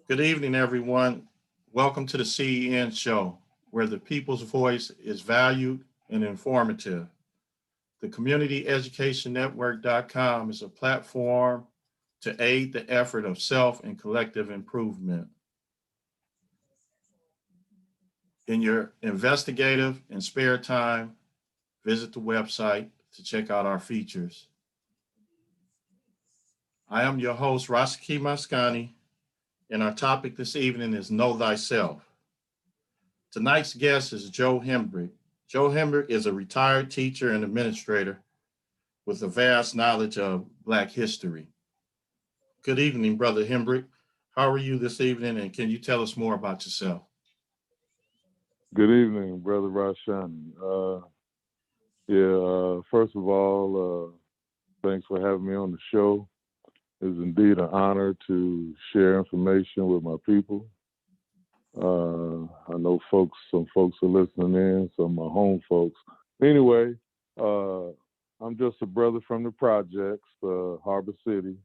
Good evening, everyone. Welcome to the CEN show, where the people's voice is valued and informative. The Community Education Network.com is a platform to aid the effort of self and collective improvement. In your investigative and spare time, visit the website to check out our features. I am your host, Rasaki Maskani, and our topic this evening is Know Thyself. Tonight's guest is Joe Hembrick. Joe Hembrick is a retired teacher and administrator with a vast knowledge of Black history. Good evening, Brother Hembrick. How are you this evening, and can you tell us more about yourself? Good evening, Brother Rashani. First of all, thanks for having me on the show. It's indeed an honor to share information with my people. I know some folks are listening in, some of my home folks. Anyway, I'm just a brother from the projects, Harbor City.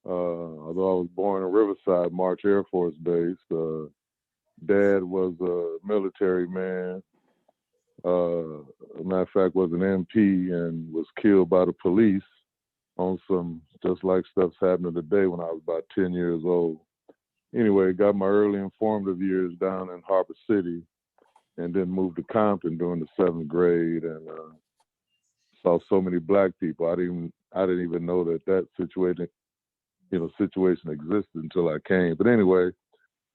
Although I was born in Riverside, March Air Force Base, Dad was a military man. Matter of fact, was an MP and was killed by the police on some just like stuff's happening today when I was about 10 years old. Anyway, got my early informative years down in Harbor City and then moved to Compton during the 7th grade and saw so many Black people. I didn't even know that situation existed until I came. But anyway,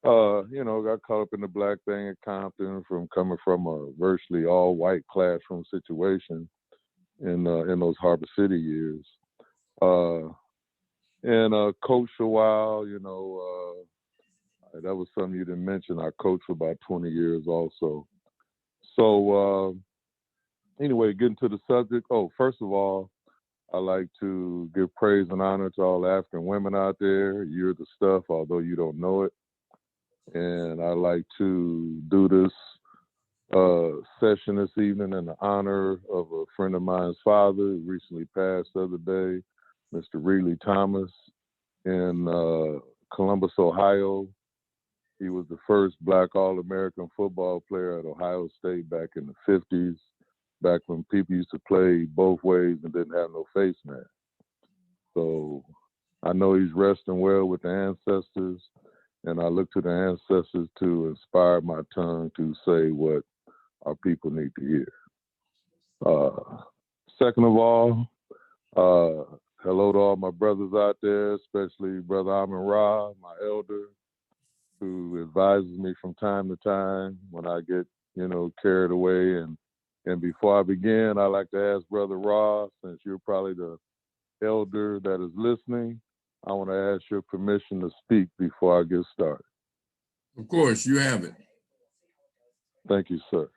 got caught up in the Black thing at Compton from coming from a virtually all white classroom situation in those Harbor City years. Coached a while, that was something you didn't mention. I coached for about 20 years also. So anyway, getting to the subject. Oh, first of all, I like to give praise and honor to all the African women out there. You're the stuff, although you don't know it. And I like to do this session this evening in the honor of a friend of mine's father who recently passed the other day, Mr. Reilly Thomas, in Columbus, Ohio. He was the first Black All-American football player at Ohio State back in the 50s, back when people used to play both ways and didn't have no face mask. So I know he's resting well with the ancestors, and I look to the ancestors to inspire my tongue to say what our people need to hear. Second of all, hello to all my brothers out there, especially Brother Amin Ra, my elder, who advises me from time to time when I get, carried away. And before I begin, I like to ask Brother Ra, since you're probably the elder that is listening, I want to ask your permission to speak before I get started. Of course, you have it. Thank you, sir.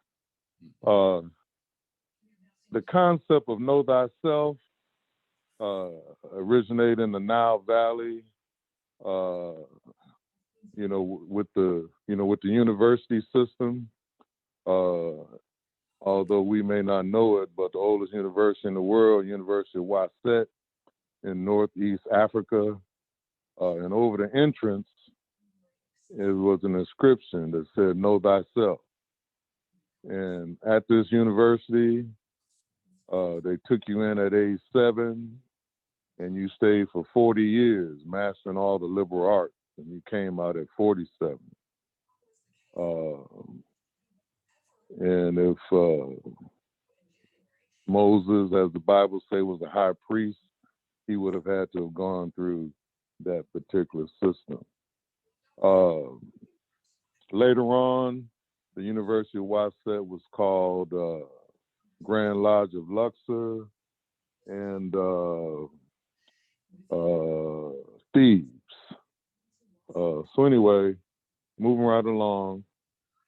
The concept of know thyself originated in the Nile Valley, with the university system. Although we may not know it, but the oldest university in the world, University of Wasset in Northeast Africa, and over the entrance, it was an inscription that said, know thyself. And at this university, they took you in at age 7, and you stayed for 40 years, mastering all the liberal arts, and you came out at 47. And if Moses, as the Bible says, was a high priest, he would have had to have gone through that particular system. Later on, the University of Wasset was called Grand Lodge of Luxor and Thebes. So anyway, moving right along,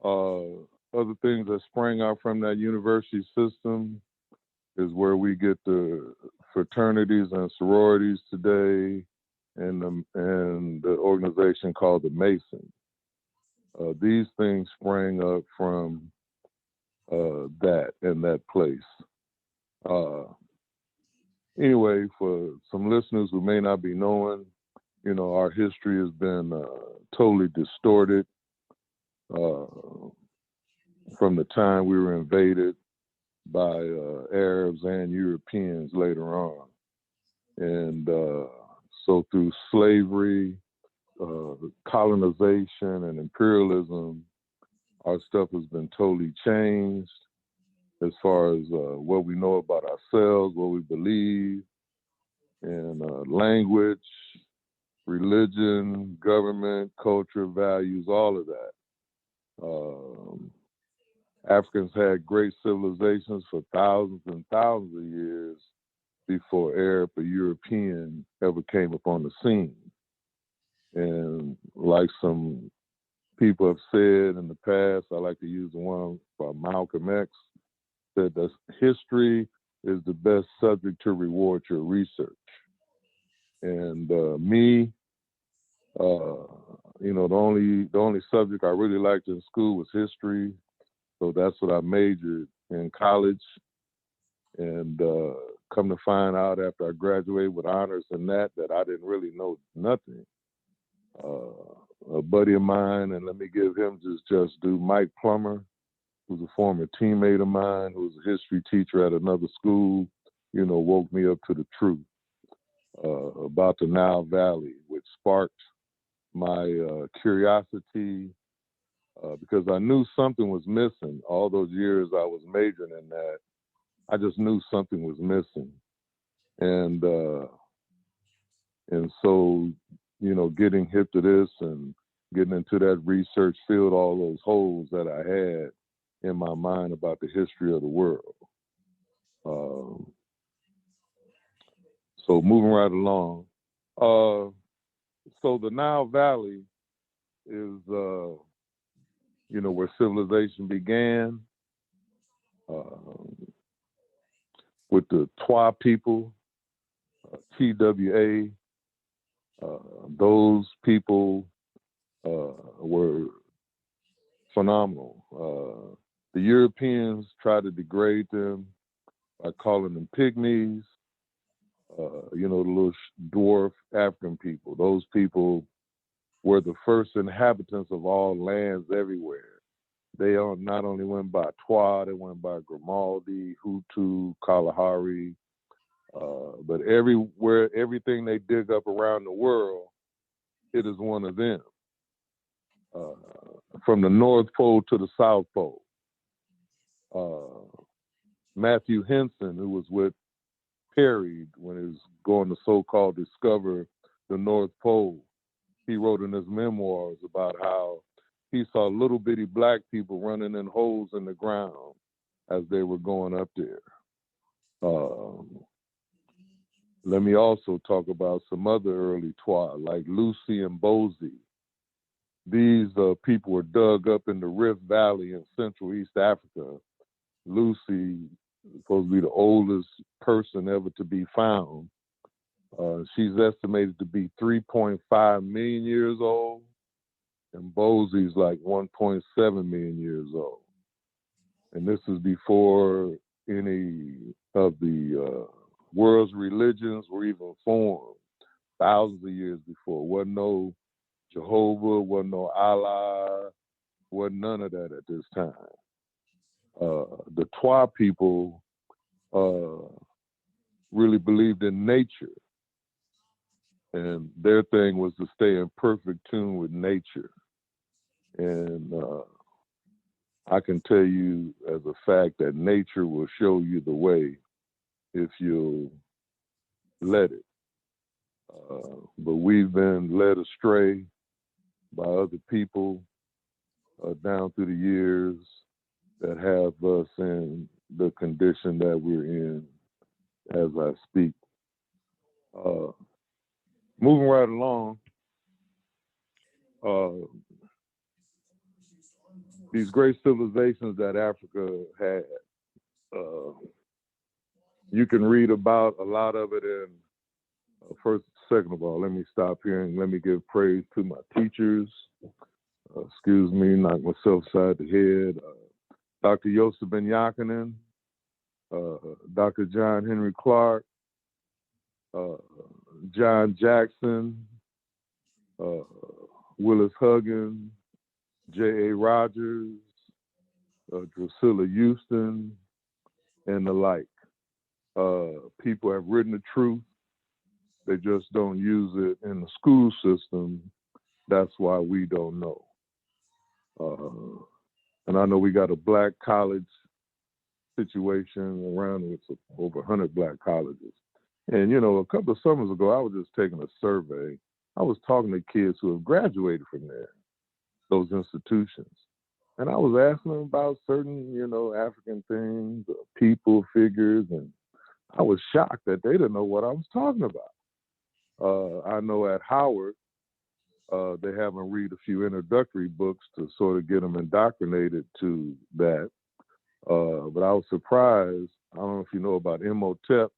other things that sprang out from that university system is where we get the fraternities and sororities today, and the organization called the Masons. These things sprang up from that place. Anyway, for some listeners who may not be knowing, our history has been totally distorted from the time we were invaded by Arabs and Europeans later on. And so through slavery, colonization, and imperialism, our stuff has been totally changed as far as what we know about ourselves, what we believe, and language, religion, government, culture, values, all of that. Africans had great civilizations for thousands and thousands of years before Arab or European ever came upon the scene. And like some people have said in the past, I like to use the one by Malcolm X, said that history is the best subject to reward your research. And me, the only subject I really liked in school was history. So that's what I majored in college. And come to find out after I graduated with honors and that I didn't really know nothing. A buddy of mine, and let me give him just due, Mike Plummer, who's a former teammate of mine, who was a history teacher at another school, woke me up to the truth about the Nile Valley, which sparked my curiosity because I knew something was missing. All those years I was majoring in that, I just knew something was missing. And so, getting hip to this and getting into that research filled all those holes that I had in my mind about the history of the world. So moving right along. So the Nile Valley is, where civilization began with the Twa people, TWA. Those people were phenomenal. The Europeans tried to degrade them by calling them pygmies, the little dwarf African people. Those people were the first inhabitants of all lands everywhere. They not only went by Twa, they went by Grimaldi, Hutu, Kalahari, but everywhere, everything they dig up around the world, it is one of them. From the North Pole to the South Pole. Matthew Henson, who was with Perry when he was going to so-called discover the North Pole, he wrote in his memoirs about how he saw little bitty black people running in holes in the ground as they were going up there. Let me also talk about some other early Twa, like Lucy and Bosie. These people were dug up in the Rift Valley in Central East Africa. Lucy is supposed to be the oldest person ever to be found. She's estimated to be 3.5 million years old, and Bosie's like 1.7 million years old. And this is before any of the world's religions were even formed, thousands of years before. Wasn't no Jehovah, wasn't no Allah, wasn't none of that at this time. The Twa people really believed in nature, and their thing was to stay in perfect tune with nature. And I can tell you as a fact that nature will show you the way if you'll let it. But we've been led astray by other people down through the years that have us in the condition that we're in as I speak. Moving right along, these great civilizations that Africa had, you can read about a lot of it in, second of all, let me stop here and let me give praise to my teachers. Excuse me, knock myself side the head. Dr. Yosef Ben Yakinen, Dr. John Henry Clark, John Jackson, Willis Huggins, J.A. Rogers, Drusilla Houston, and the like. People have written the truth. They just don't use it in the school system. That's why we don't know. And I know we got a black college situation around. It's over 100 black colleges. And, you know, a couple of summers ago, I was just taking a survey. I was talking to kids who have graduated from there, those institutions. And I was asking them about certain, you know, African things, people, figures, and I was shocked that they didn't know what I was talking about. I know at Howard, they have them read a few introductory books to sort of get them indoctrinated to that. But I was surprised. I don't know if you know about Imhotep,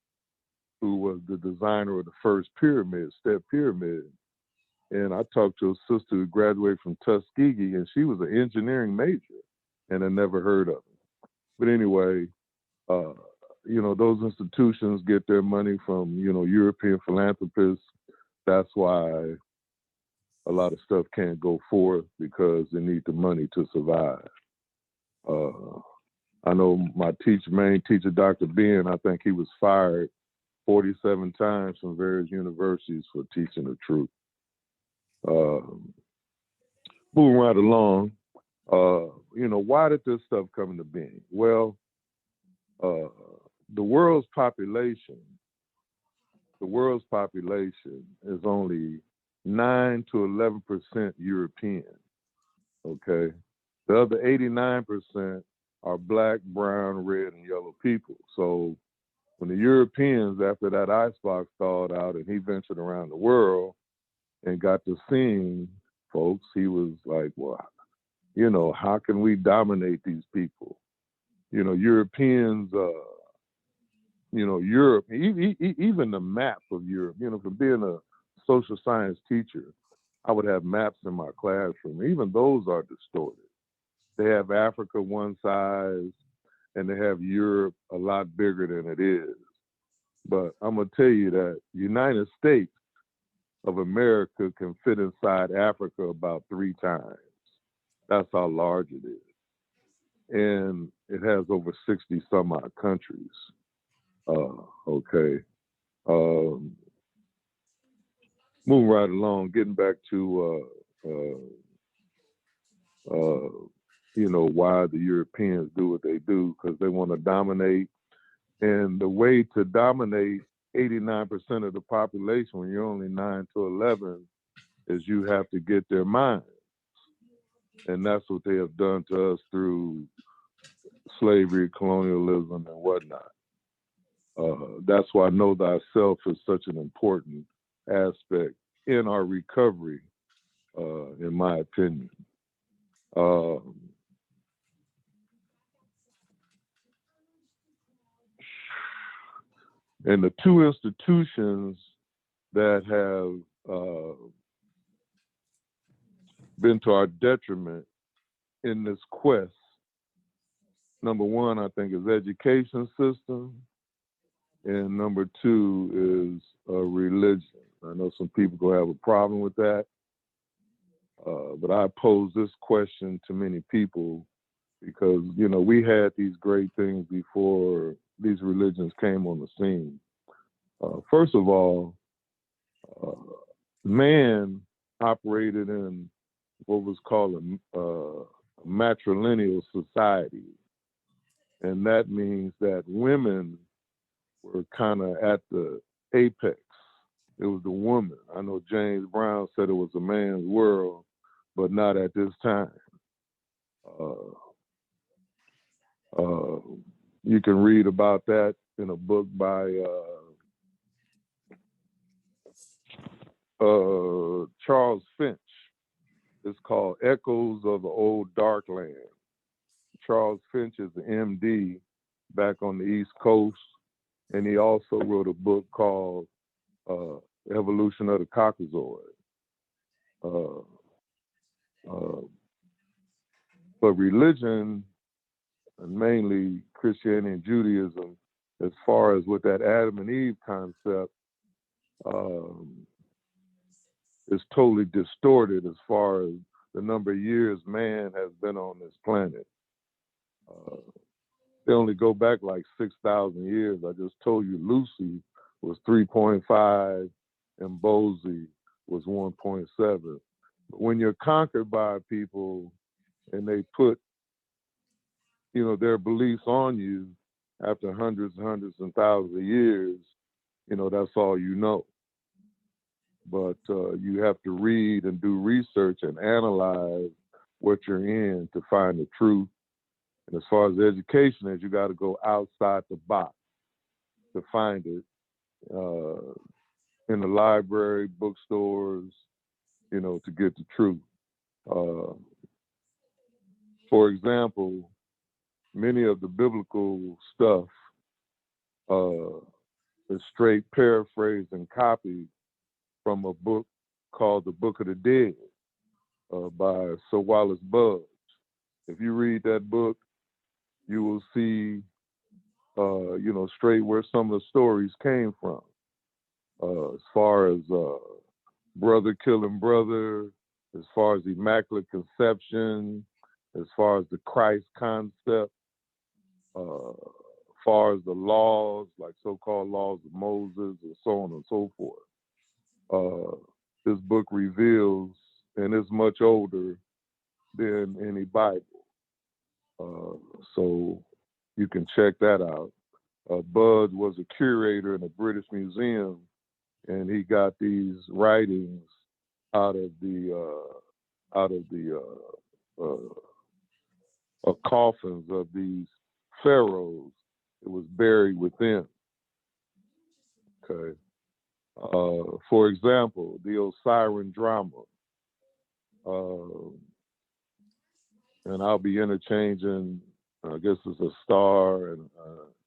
who was the designer of the first pyramid, step pyramid. And I talked to a sister who graduated from Tuskegee, and she was an engineering major, and I never heard of it. But anyway, you know, those institutions get their money from, you know, European philanthropists. That's why a lot of stuff can't go forth, because they need the money to survive. I know my main teacher, Dr. Ben, I think he was fired 47 times from various universities for teaching the truth. Moving right along, you know, why did this stuff come into being? Well, the world's population is only 9 to 11% European. Okay, the other 89% are black, brown, red, and yellow people. So when the Europeans, after that icebox thawed out and he ventured around the world and got to seeing folks, he was like, well, you know, how can we dominate these people? You know, Europeans, you know, Europe, even the map of Europe, you know, from being a social science teacher, I would have maps in my classroom. Even those are distorted. They have Africa one size, and they have Europe a lot bigger than it is. But I'm going to tell you that United States of America can fit inside Africa about 3 times. That's how large it is. And it has over 60 some odd countries. Okay. Moving right along, getting back to, you know, why the Europeans do what they do, because they want to dominate. And the way to dominate 89% of the population when you're only 9 to 11 is you have to get their minds. And that's what they have done to us through slavery, colonialism, and whatnot. That's why know thyself is such an important aspect in our recovery, in my opinion. And the 2 institutions that have been to our detriment in this quest, number 1, I think, is education system, and number 2 is religion. I know some people gonna have a problem with that, but I pose this question to many people because, you know, we had these great things before these religions came on the scene. First of all, man operated in what was called a matrilineal society. And that means that women were kind of at the apex. It was the woman. I know James Brown said it was a man's world, but not at this time. You can read about that in a book by Charles Finch. It's called Echoes of the Old Dark Land. Charles Finch is an MD back on the East Coast, and he also wrote a book called Evolution of the Caucasoid. But religion, and mainly Christianity and Judaism, as far as with that Adam and Eve concept, is totally distorted as far as the number of years man has been on this planet. They only go back like 6,000 years. I just told you Lucy was 3.5 and Bosie was 1.7. But when you're conquered by people and they put, their beliefs on you after hundreds and thousands of years, that's all you know. But you have to read and do research and analyze what you're in to find the truth. And as far as education is, you got to go outside the box to find it in the library, bookstores, to get the truth. For example, many of the biblical stuff is straight paraphrased and copied from a book called The Book of the Dead by Sir Wallace Budge. If you read that book, you will see, straight where some of the stories came from. As far as brother killing brother, as far as Immaculate Conception, as far as the Christ concept, as far as the laws, like so-called laws of Moses, and so on and so forth. This book reveals, and it's much older than any Bible. So you can check that out. Bud was a curator in a British museum, and he got these writings out of the coffins of these pharaohs. It was buried within. Okay. For example, the Osiris drama. And I'll be interchanging, I guess it's a star and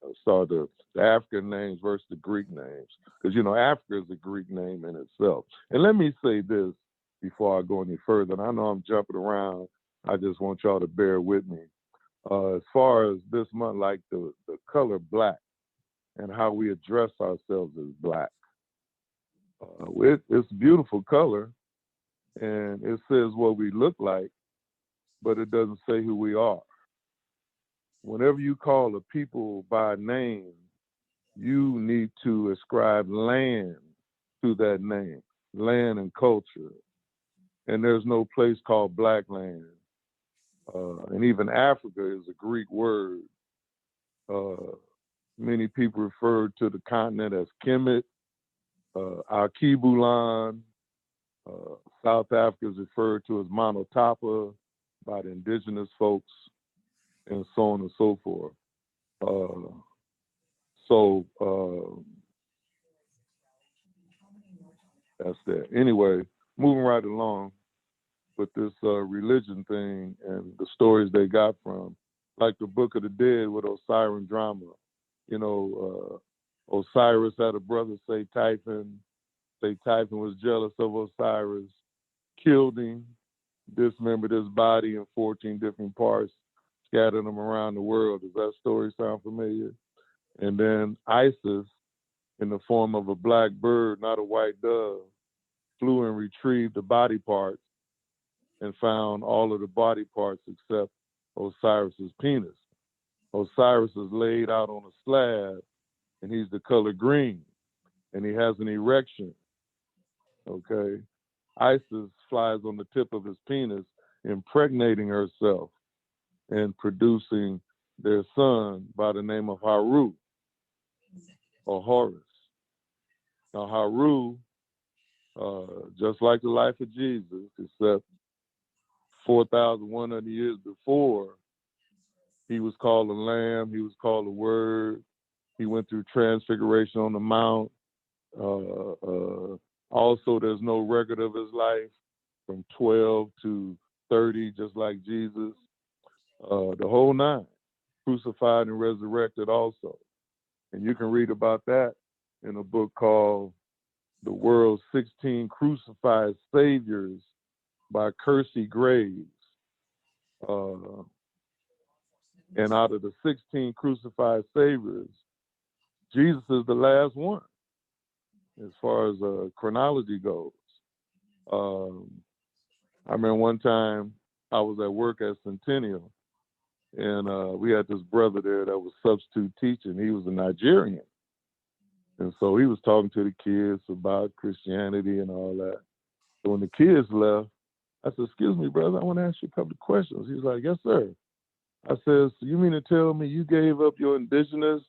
the African names versus the Greek names. Because, Africa is a Greek name in itself. And let me say this before I go any further. And I know I'm jumping around. I just want y'all to bear with me. As far as this month, like the color black and how we address ourselves as black. It's a beautiful color, and it says what we look like, but it doesn't say who we are. Whenever you call a people by name, you need to ascribe land to that name, land and culture. And there's no place called black land. And even Africa is a Greek word. Many people refer to the continent as Kemet, Alkebulan. South Africa is referred to as Monotapa by the indigenous folks, and so on and so forth. That's that. Anyway, moving right along with this religion thing and the stories they got from, like the Book of the Dead with Osiris drama. Osiris had a brother, say Typhon. Say Typhon was jealous of Osiris, killed him, dismembered his body in 14 different parts, scattered them around the world. Does that story sound familiar? And then Isis, in the form of a black bird, not a white dove, flew and retrieved the body parts and found all of the body parts except Osiris's penis. Osiris is laid out on a slab, and he's the color green, and he has an erection. Okay, Isis flies on the tip of his penis, impregnating herself and producing their son by the name of Haru or Horus. Now Haru, just like the life of Jesus, except 4,100 years before, he was called a lamb, he was called a word, he went through transfiguration on the mount. Also, there's no record of his life from 12 to 30, just like Jesus. The whole nine, crucified and resurrected also. And you can read about that in a book called The World's 16 Crucified Saviors by Kersey Graves. And out of the 16 crucified saviors, Jesus is the last one as far as chronology goes. I remember one time I was at work at Centennial, and we had this brother there that was substitute teaching. He was a Nigerian. And so he was talking to the kids about Christianity and all that. So when the kids left, I said, "Excuse me, brother, I want to ask you a couple of questions." He's like, "Yes, sir." I said, "So you mean to tell me you gave up your indigenous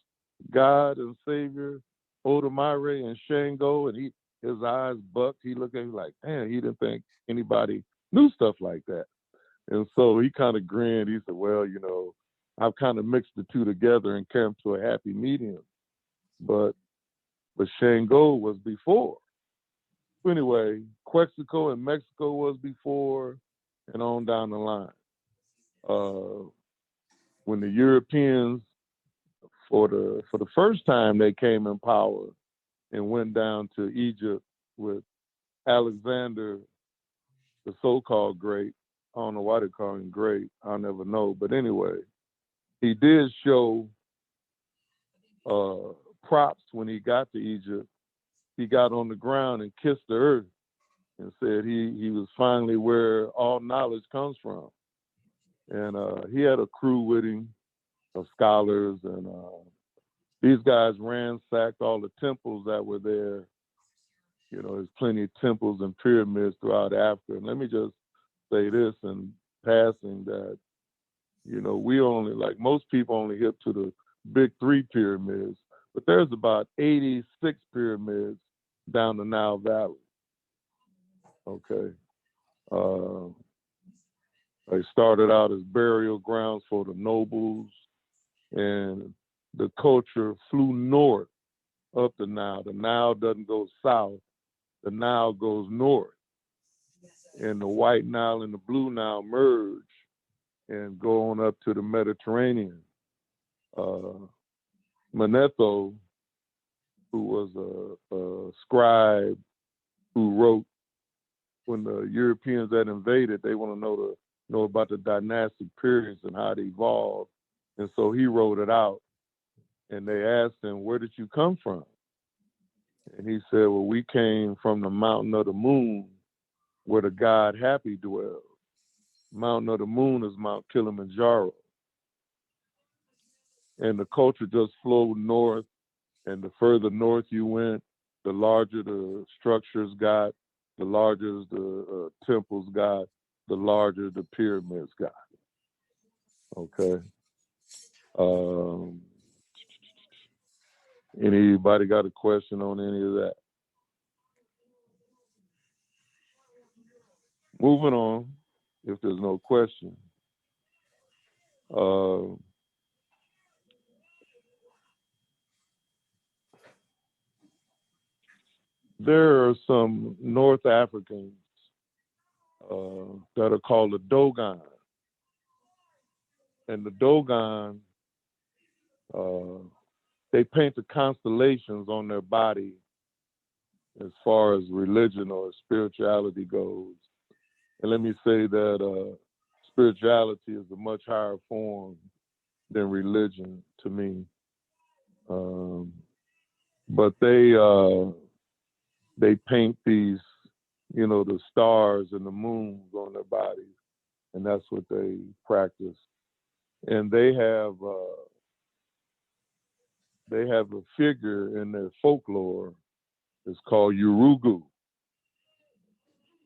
God and Savior, Odomire and Shango?" And his eyes bucked. He looked at me like, "Damn, he didn't think anybody knew stuff like that." And so he kind of grinned. He said, "Well, I've kind of mixed the two together and came to a happy medium. But Shango was before." So anyway, Quexico and Mexico was before, and on down the line. When the Europeans, for the first time, they came in power and went down to Egypt with Alexander, the so-called great. I don't know why they call him great. I'll never know. But anyway, he did show props when he got to Egypt. He got on the ground and kissed the earth and said he was finally where all knowledge comes from. And he had a crew with him of scholars, and these guys ransacked all the temples that were there. There's plenty of temples and pyramids throughout Africa. And let me just say this in passing that, we only, like most people, only hip to the big three pyramids, but there's about 86 pyramids down the Nile Valley. Okay. They started out as burial grounds for the nobles, and the culture flew north up the Nile. The Nile doesn't go south, the Nile goes north. And the White Nile and the Blue Nile merge and go on up to the Mediterranean. Manetho, who was a scribe who wrote when the Europeans had invaded, they want to know about the dynastic periods and how they evolved. And so he wrote it out. And they asked him, "Where did you come from?" And he said, "Well, we came from the mountain of the moon where the god Happy dwells. Mountain of the moon is Mount Kilimanjaro." And the culture just flowed north. And the further north you went, the larger the structures got, the larger the temples got, the larger the pyramids got. Okay. Anybody got a question on any of that? Moving on, if there's no question. There are some North Africans that are called the Dogon. And the Dogon, they paint the constellations on their body as far as religion or spirituality goes. And let me say that spirituality is a much higher form than religion to me. But they paint these, the stars and the moons on their bodies, and that's what they practice. And they have a figure in their folklore. It's called Urugu.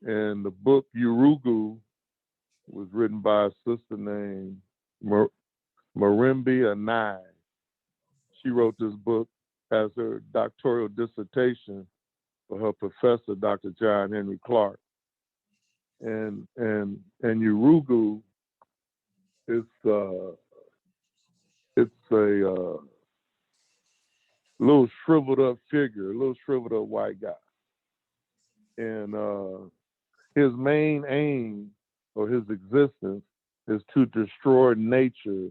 And the book Urugu was written by a sister named Marimbi Anai. She wrote this book as her doctoral dissertation for her professor, Dr. John Henry Clark. And Urugu, it's a little shriveled up figure, a little shriveled up white guy. And his main aim or his existence is to destroy nature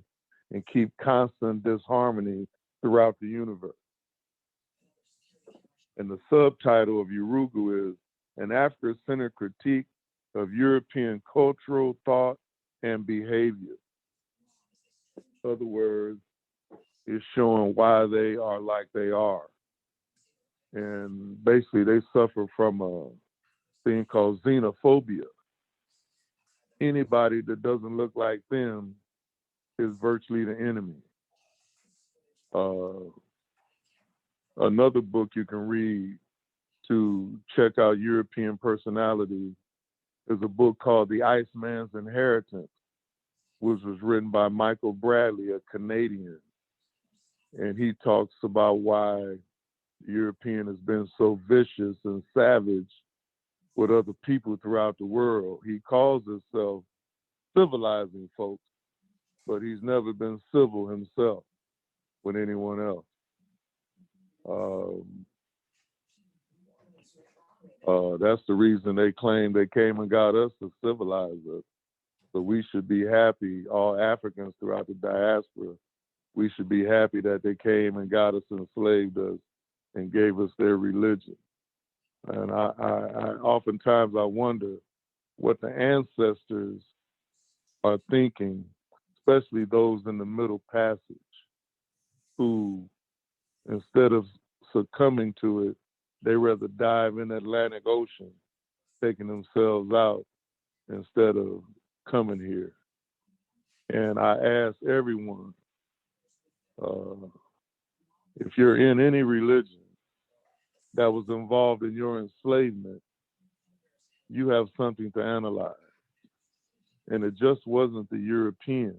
and keep constant disharmony throughout the universe. And the subtitle of Urugu is An African-Centered Critique of European Cultural Thought and Behavior. In other words, it's showing why they are like they are. And basically, they suffer from thing called xenophobia. Anybody that doesn't look like them is virtually the enemy. Another book you can read to check out European personality is a book called The Iceman's Inheritance, which was written by Michael Bradley, a Canadian. And he talks about why the European has been so vicious and savage with other people throughout the world. He calls himself civilizing folks, but he's never been civil himself with anyone else. That's the reason they claim they came and got us to civilize us. So we should be happy, all Africans throughout the diaspora, we should be happy that they came and got us, enslaved us, and gave us their religion. And I oftentimes I wonder what the ancestors are thinking, especially those in the Middle Passage, who instead of succumbing to it, they rather dive in the Atlantic Ocean, taking themselves out instead of coming here. And I ask everyone, if you're in any religion that was involved in your enslavement, you have something to analyze. And it just wasn't the European.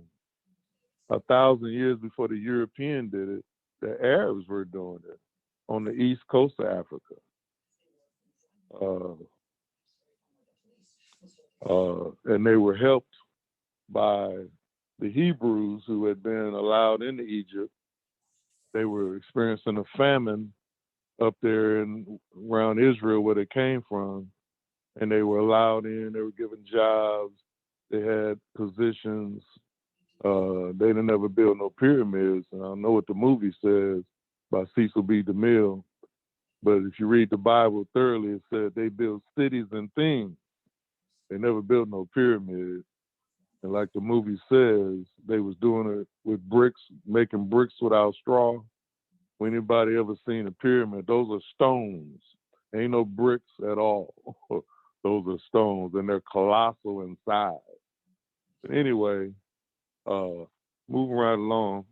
1,000 years before the European did it, the Arabs were doing it on the east coast of Africa. And they were helped by the Hebrews who had been allowed into Egypt. They were experiencing a famine up there around Israel where they came from, and they were allowed in, they were given jobs, they had positions. They didn't ever build no pyramids, and I know what the movie says by Cecil B. DeMille, but if you read the Bible thoroughly, it said they built cities and things. They never built no pyramids. And like the movie says, they was doing it with bricks, making bricks without straw. When anybody ever seen a pyramid, those are stones. Ain't no bricks at all. Those are stones, and they're colossal in size. But anyway, moving right along.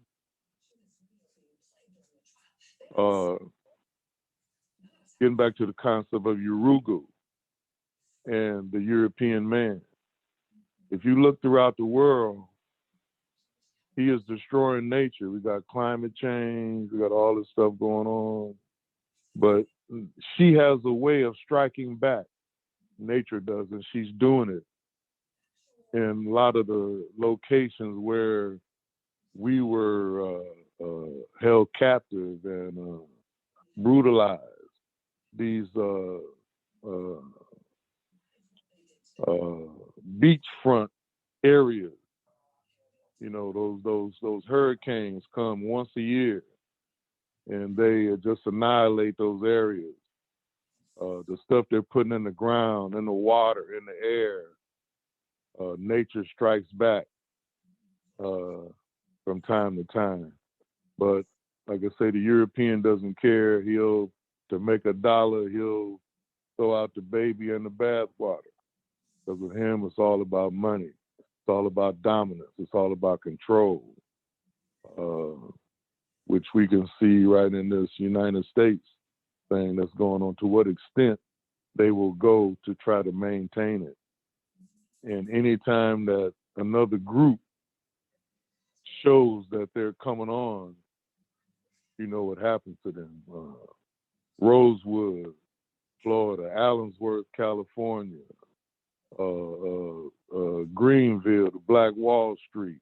Getting back to the concept of Urugu and the European man. If you look throughout the world, he is destroying nature. We got climate change, we got all this stuff going on. But she has a way of striking back. Nature does, and she's doing it in a lot of the locations where we were held captive and brutalized. These beachfront areas, you know, those hurricanes come once a year, and they just annihilate those areas. The stuff they're putting in the ground, in the water, in the air, nature strikes back from time to time. But like I say, the European doesn't care. To make $1, he'll throw out the baby in the bathwater. Because with him, it's all about money. It's all about dominance. It's all about control, which we can see right in this United States thing that's going on, to what extent they will go to try to maintain it. And anytime that another group shows that they're coming on, you know what happens to them. Rosewood, Florida, Allensworth, California, Greenville, the Black Wall Street.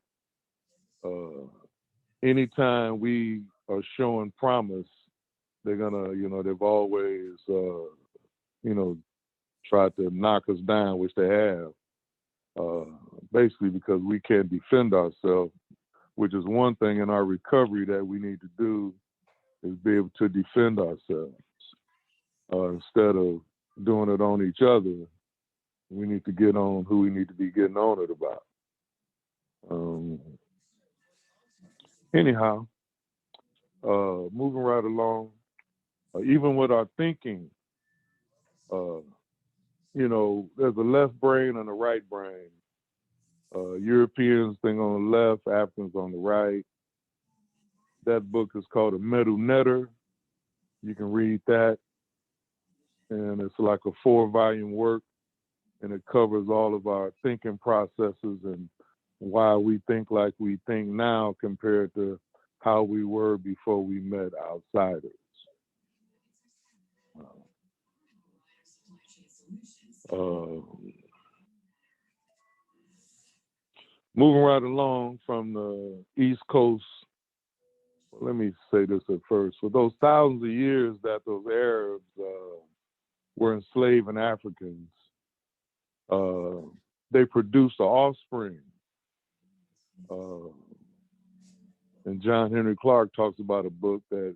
Anytime we are showing promise, they're gonna, they've always, tried to knock us down, which they have, basically because we can't defend ourselves, which is one thing in our recovery that we need to do, is be able to defend ourselves. Instead of doing it on each other, we need to get on who we need to be getting on it about. Anyhow, moving right along, even with our thinking, there's a left brain and a right brain. Europeans think on the left, Africans on the right. That book is called A Metal Netter. You can read that. And it's like a 4-volume work, and it covers all of our thinking processes and why we think like we think now compared to how we were before we met outsiders. Moving right along from the East Coast, let me say this at first. For those thousands of years that those Arabs were enslaving Africans, they produced an offspring. And John Henry Clark talks about a book that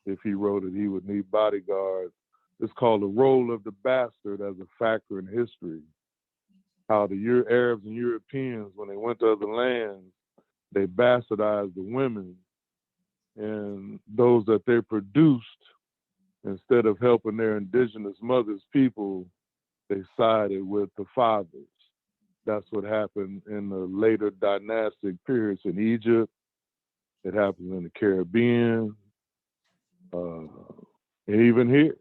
if he wrote it, he would need bodyguards. It's called The Role of the Bastard as a Factor in History. How the Arabs and Europeans, when they went to other lands, they bastardized the women, and those that they produced, instead of helping their indigenous mothers, people, they sided with the fathers. That's what happened in the later dynastic periods in Egypt. It happens in the Caribbean, and even here.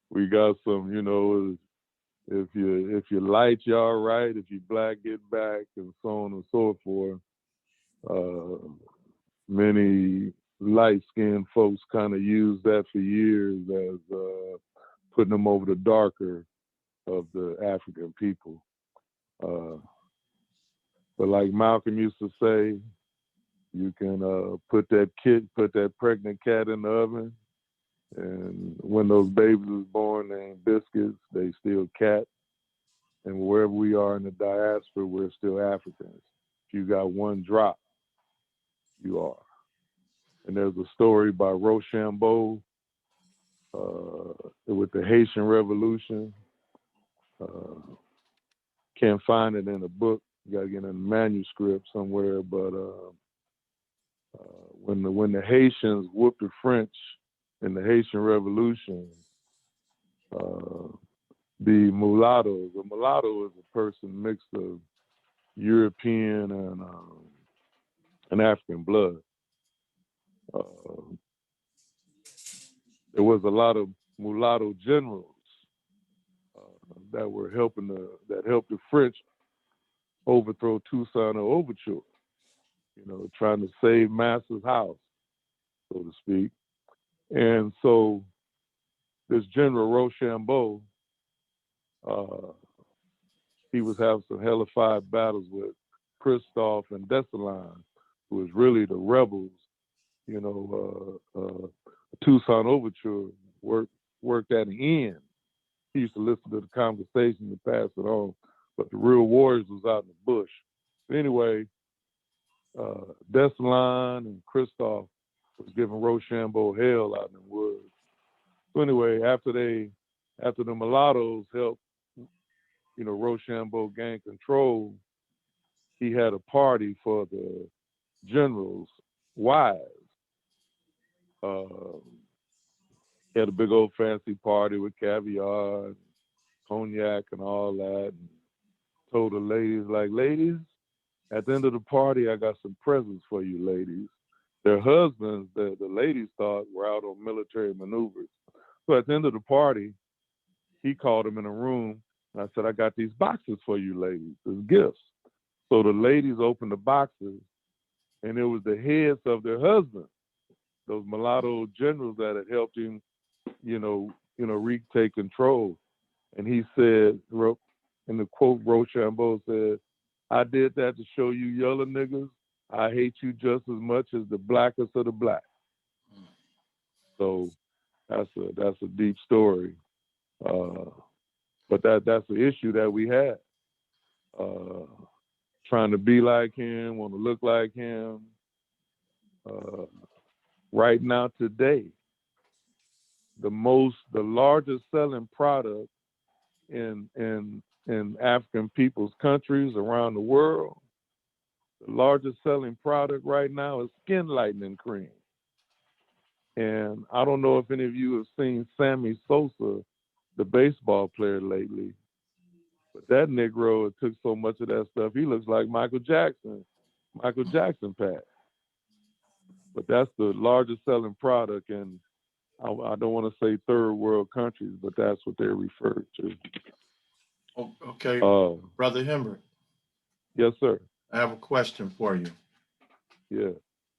We got some, if you light, you're all right. If you black, get back, and so on and so forth. Many light-skinned folks kind of use that for years as putting them over the darker of the African people. But like Malcolm used to say, you can put that pregnant cat in the oven, and when those babies is born, they ain't biscuits, they still cat. And wherever we are in the diaspora, we're still Africans. If you got one drop, you are. And there's a story by Rochambeau with the Haitian Revolution. Can't find it in a book. You gotta get in a manuscript somewhere. But when the Haitians whooped the French in the Haitian Revolution, the mulattoes. A mulatto is a person mixed of European and African blood. There was a lot of mulatto generals that helped the French overthrow Toussaint Overture, trying to save Master's house, so to speak. And so this General Rochambeau, he was having some hellified battles with Christophe and Dessalines, who was really the rebels. Toussaint Overture worked at the end. He used to listen to the conversation and pass it on, but the real warriors was out in the bush. Anyway, Dessalines and Christophe was giving Rochambeau hell out in the woods. So anyway, after the mulattoes helped, Rochambeau gain control, he had a party for the generals' wives. He had a big old fancy party with caviar and cognac and all that, and told the ladies, ladies, at the end of the party, I got some presents for you ladies. Their husbands, the ladies thought, were out on military maneuvers. So at the end of the party, he called them in a room, and I said, I got these boxes for you ladies as gifts. So the ladies opened the boxes, and it was the heads of their husbands, those mulatto generals that had helped him, retake control. And he said, in the quote, Rochambeau said, I did that to show you yellow niggas, I hate you just as much as the blackest of the black. So that's a deep story. But that's the issue that we had. Trying to be like him, want to look like him. Right now, today, the largest selling product in African people's countries around the world, the largest selling product right now is skin lightening cream. And I don't know if any of you have seen Sammy Sosa the baseball player lately. But that Negro took so much of that stuff, he looks like Michael Jackson Pat. But that's the largest selling product in, I don't want to say third world countries, but that's what they're referred to. Okay, Brother Hembrick, Yes, sir. I have a question for you. Yeah.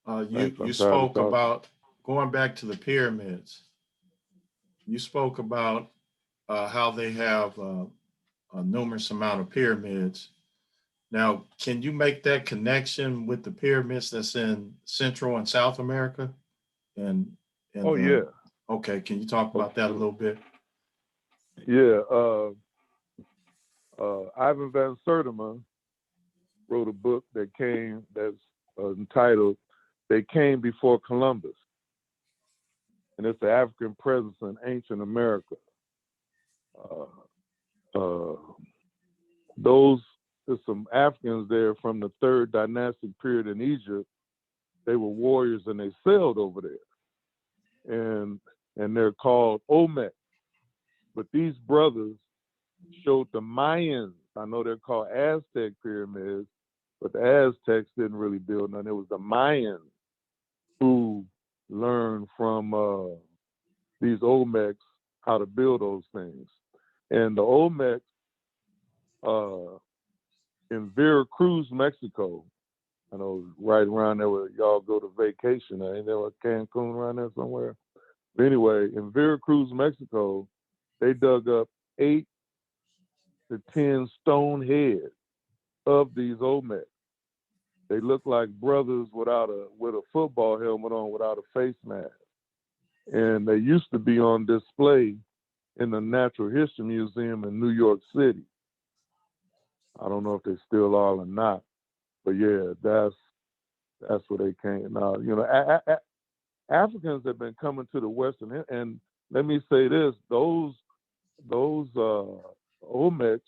You Thanks. I'm you tired of spoke talking. about going back to the pyramids. You spoke about how they have a numerous amount of pyramids. Now, can you make that connection with the pyramids that's in Central and South America? And Oh yeah. okay, can you talk Oh, about that a sure. little bit? Yeah. Ivan van Sertima wrote a book that's entitled "They Came Before Columbus," and it's the African presence in ancient America. Uh, those There's some Africans there from the third dynastic period in Egypt. They were warriors and they sailed over there, and they're called Olmec. But these brothers showed the Mayans. I know they're called Aztec pyramids, but the Aztecs didn't really build none. It was the Mayans who learned from these Olmecs how to build those things. And the Olmecs in Veracruz, Mexico, I know right around there where y'all go to vacation. Ain't there a Cancun around there somewhere? But anyway, in Veracruz, Mexico, they dug up 8 to 10 stone heads of these Olmecs. They look like brothers with a football helmet on without a face mask. And they used to be on display in the Natural History Museum in New York City. I don't know if they still are or not, but yeah, that's where they came. Now, Africans have been coming to the Western, and let me say this: those Olmecs,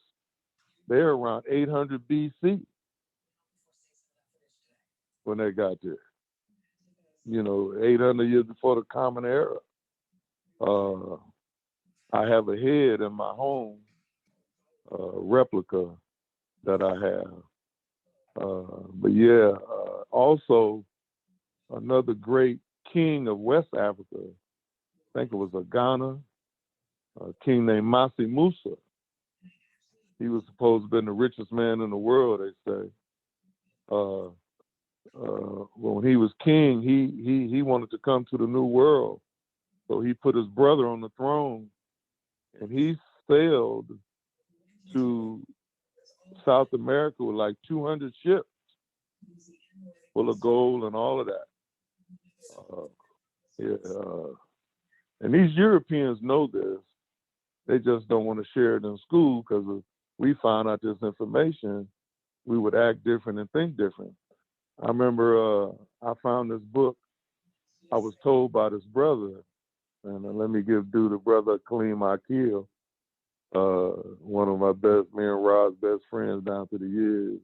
they're around 800 BC when they got there. 800 years before the Common Era. I have a head in my home, replica that I have. But yeah, also another great king of West Africa, I think it was a Ghana, a king named Masi Musa. He was supposed to have been the richest man in the world, they say. When he was king, he wanted to come to the New World. So he put his brother on the throne, and he sailed to South America with like 200 ships full of gold and all of that. And these Europeans know this. They just don't want to share it in school because if we found out this information, we would act different and think different. I remember I found this book. I was told by this brother, and let me give due to brother Kaleem Akil, one of me and Rod's best friends down through the years.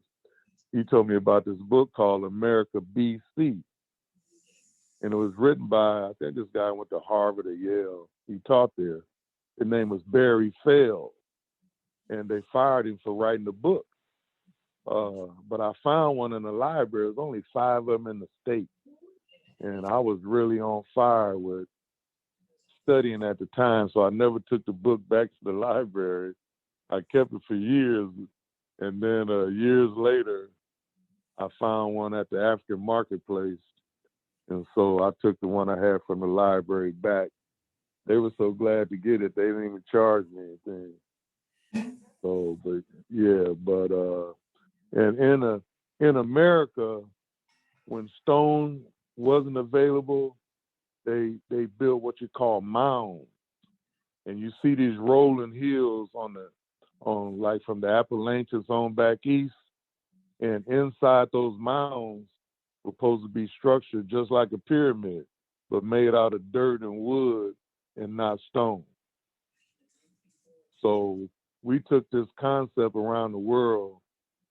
He told me about this book called America BC. And it was written by, I think this guy went to Harvard or Yale. He taught there. His name was Barry Feld. And they fired him for writing the book. But I found one in the library. There's only 5 of them in the state. And I was really on fire with studying at the time. So I never took the book back to the library. I kept it for years. And then years later, I found one at the African marketplace. And so I took the one I had from the library back. They were so glad to get it, they didn't even charge me anything. So, and in America, when stone wasn't available, they built what you call mounds. And you see these rolling hills on like from the Appalachians on back east. And inside those mounds were supposed to be structured just like a pyramid, but made out of dirt and wood and not stone. So we took this concept around the world,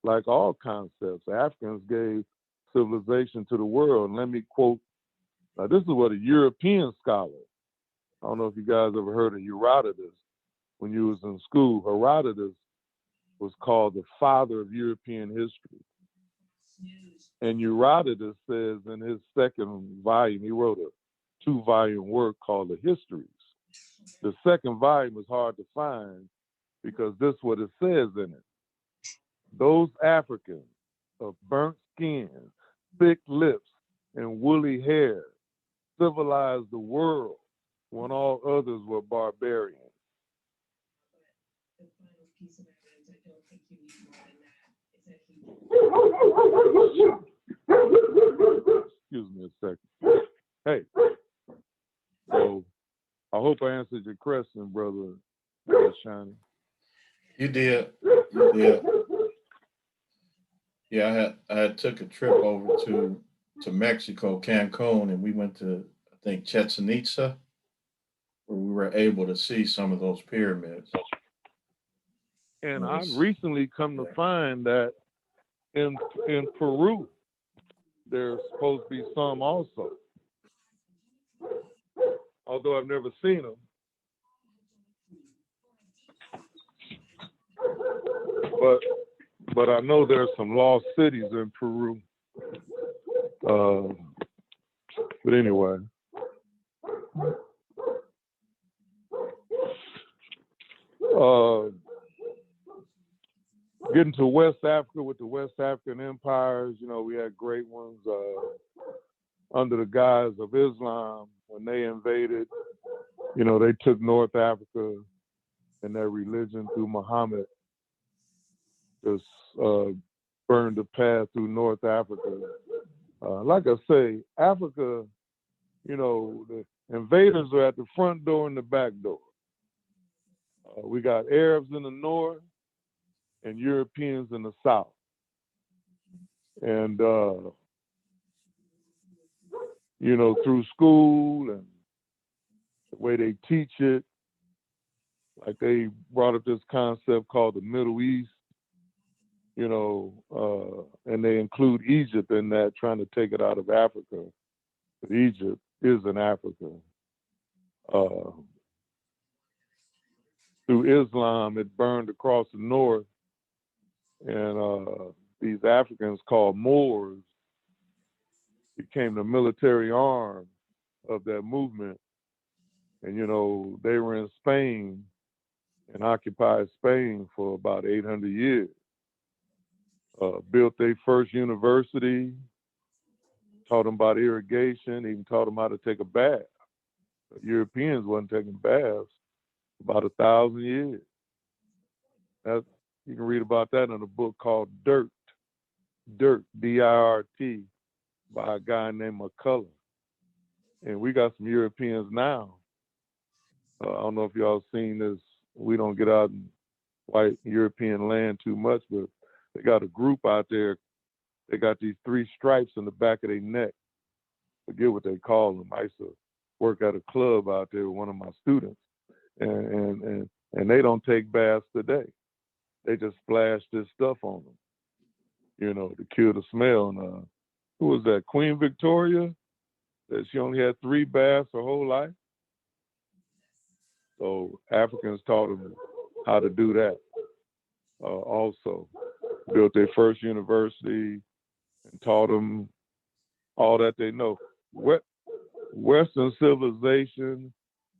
like all concepts. Africans gave civilization to the world. And let me quote, this is what a European scholar, I don't know if you guys ever heard of Herodotus, when you was in school. Herodotus was called the father of European history. And Herodotus says in his second volume, he wrote a 2-volume work called The Histories. The second volume is hard to find because this is what it says in it. Those Africans of burnt skin, thick lips, and woolly hair civilized the world when all others were barbarians. Excuse me a second. Hey, so I hope I answered your question, brother Shiny. You did. You did. Yeah, I had took a trip over to Mexico, Cancun, and we went to, I think, Chichen Itza, where we were able to see some of those pyramids. And I've recently come to find that in Peru, there's supposed to be some also. Although I've never seen them. But I know there's some lost cities in Peru. But anyway. Getting to West Africa with the West African empires, you know, we had great ones under the guise of Islam. When they invaded, you know, they took North Africa and their religion through Muhammad. Just burned the path through North Africa. Like I say, Africa, you know, the invaders are at the front door and the back door. We got Arabs in the north and Europeans in the south. And, you know, through school and the way they teach it, like they brought up this concept called the Middle East, you know, and they include Egypt in that, trying to take it out of Africa. But Egypt is in Africa. Through Islam, it burned across the north, and these Africans called Moors became the military arm of that movement. And, you know, they were in Spain and occupied Spain for about 800 years. Built their first university, taught them about irrigation, even taught them how to take a bath. The Europeans wasn't taking baths about 1,000 years. You can read about that in a book called Dirt, D-I-R-T, by a guy named McCullough. And we got some Europeans now. I don't know if y'all seen this. We don't get out in white European land too much, but they got a group out there. They got these 3 stripes in the back of their neck. Forget what they call them. I used to work at a club out there with one of my students, and they don't take baths today. They just splash this stuff on them, you know, to kill the smell. And who was that? Queen Victoria? That she only had 3 baths her whole life. So Africans taught them how to do that. Also built their first university and taught them all that they know. Western civilization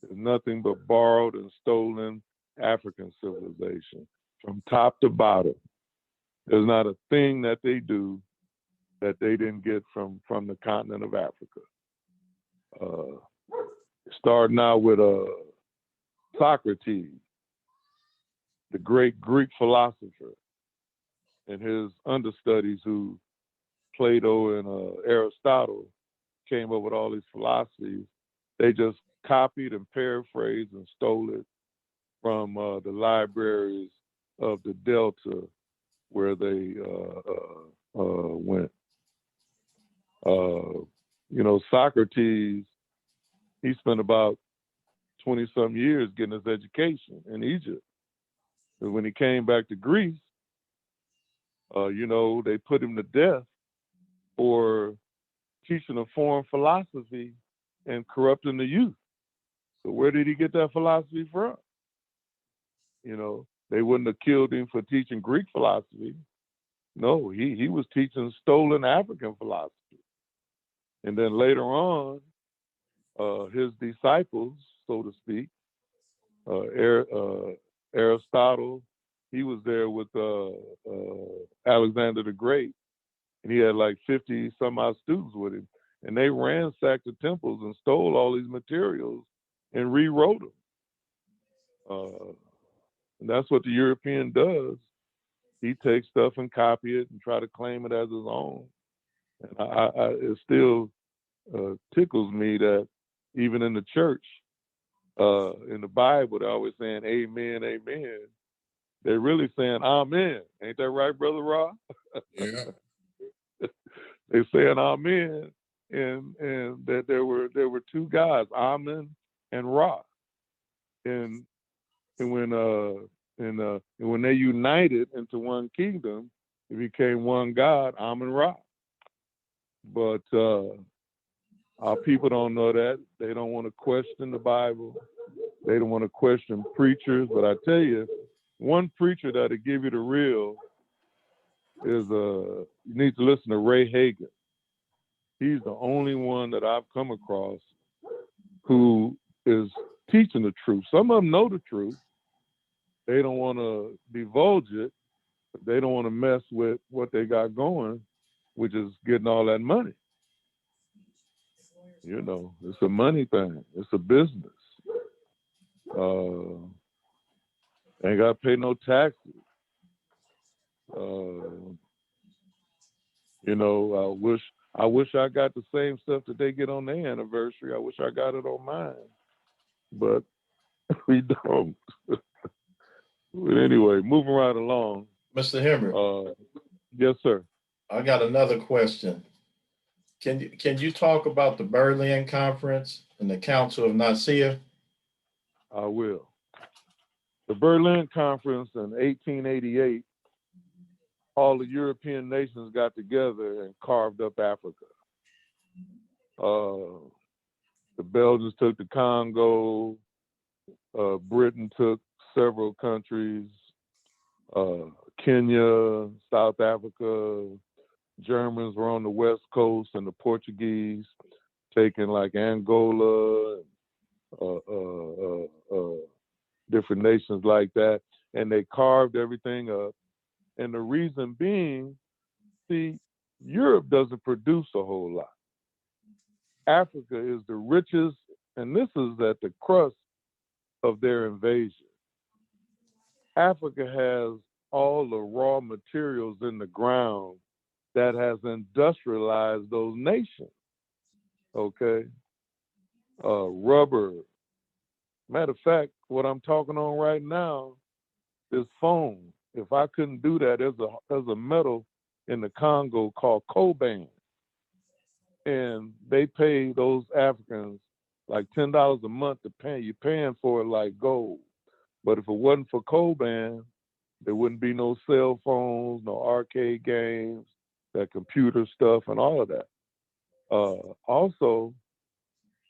is nothing but borrowed and stolen African civilization from top to bottom. There's not a thing that they do that they didn't get from the continent of Africa. Starting out with Socrates, the great Greek philosopher, and his understudies, who Plato and Aristotle came up with all these philosophies. They just copied and paraphrased and stole it from the libraries of the Delta where they went. You know, Socrates, he spent about 20-some years getting his education in Egypt. And when he came back to Greece, you know, they put him to death for teaching a foreign philosophy and corrupting the youth. So where did he get that philosophy from? You know, they wouldn't have killed him for teaching Greek philosophy. No, he was teaching stolen African philosophy. And then later on, his disciples, so to speak, Aristotle, he was there with Alexander the Great, and he had like 50 some odd students with him, and they ransacked the temples and stole all these materials and rewrote them. And that's what the European does. He takes stuff and copy it and try to claim it as his own. And it still tickles me that even in the church, in the Bible, they're always saying amen, amen. They're really saying amen. Ain't that right, Brother Ra? Yeah. They're saying amen, and that there were two gods, Amen and Ra. And when they united into one kingdom, it became one God, Amen Ra. But our people don't know that. They don't want to question the Bible. They don't want to question preachers. But I tell you, one preacher that'll give you the real is you need to listen to Ray Hagan. He's the only one that I've come across who is teaching the truth. Some of them know the truth. They don't want to divulge it. They don't want to mess with what they got going, which is getting all that money. You know, it's a money thing. It's a business. Ain't got to pay no taxes. You know, I wish I got the same stuff that they get on their anniversary. I wish I got it on mine, but we don't. But anyway, moving right along. Mr. Hembrick, Yes, sir. I got another question. Can you talk about the Berlin Conference and the Council of Nicaea? I will. The Berlin Conference in 1888, all the European nations got together and carved up Africa. The Belgians took the Congo. Britain took several countries. Kenya, South Africa. Germans were on the West Coast, and the Portuguese taking like Angola, different nations like that, and they carved everything up. And the reason being, see, Europe doesn't produce a whole lot. Africa is the richest, and this is at the crust of their invasion. Africa has all the raw materials in the ground that has industrialized those nations. Okay? Rubber. Matter of fact, what I'm talking on right now is foam. If I couldn't do that, there's a metal in the Congo called cobalt. And they pay those Africans like $10 a month to pay. You're paying for it like gold. But if it wasn't for cobalt, there wouldn't be no cell phones, no arcade games, that computer stuff, and all of that. Also,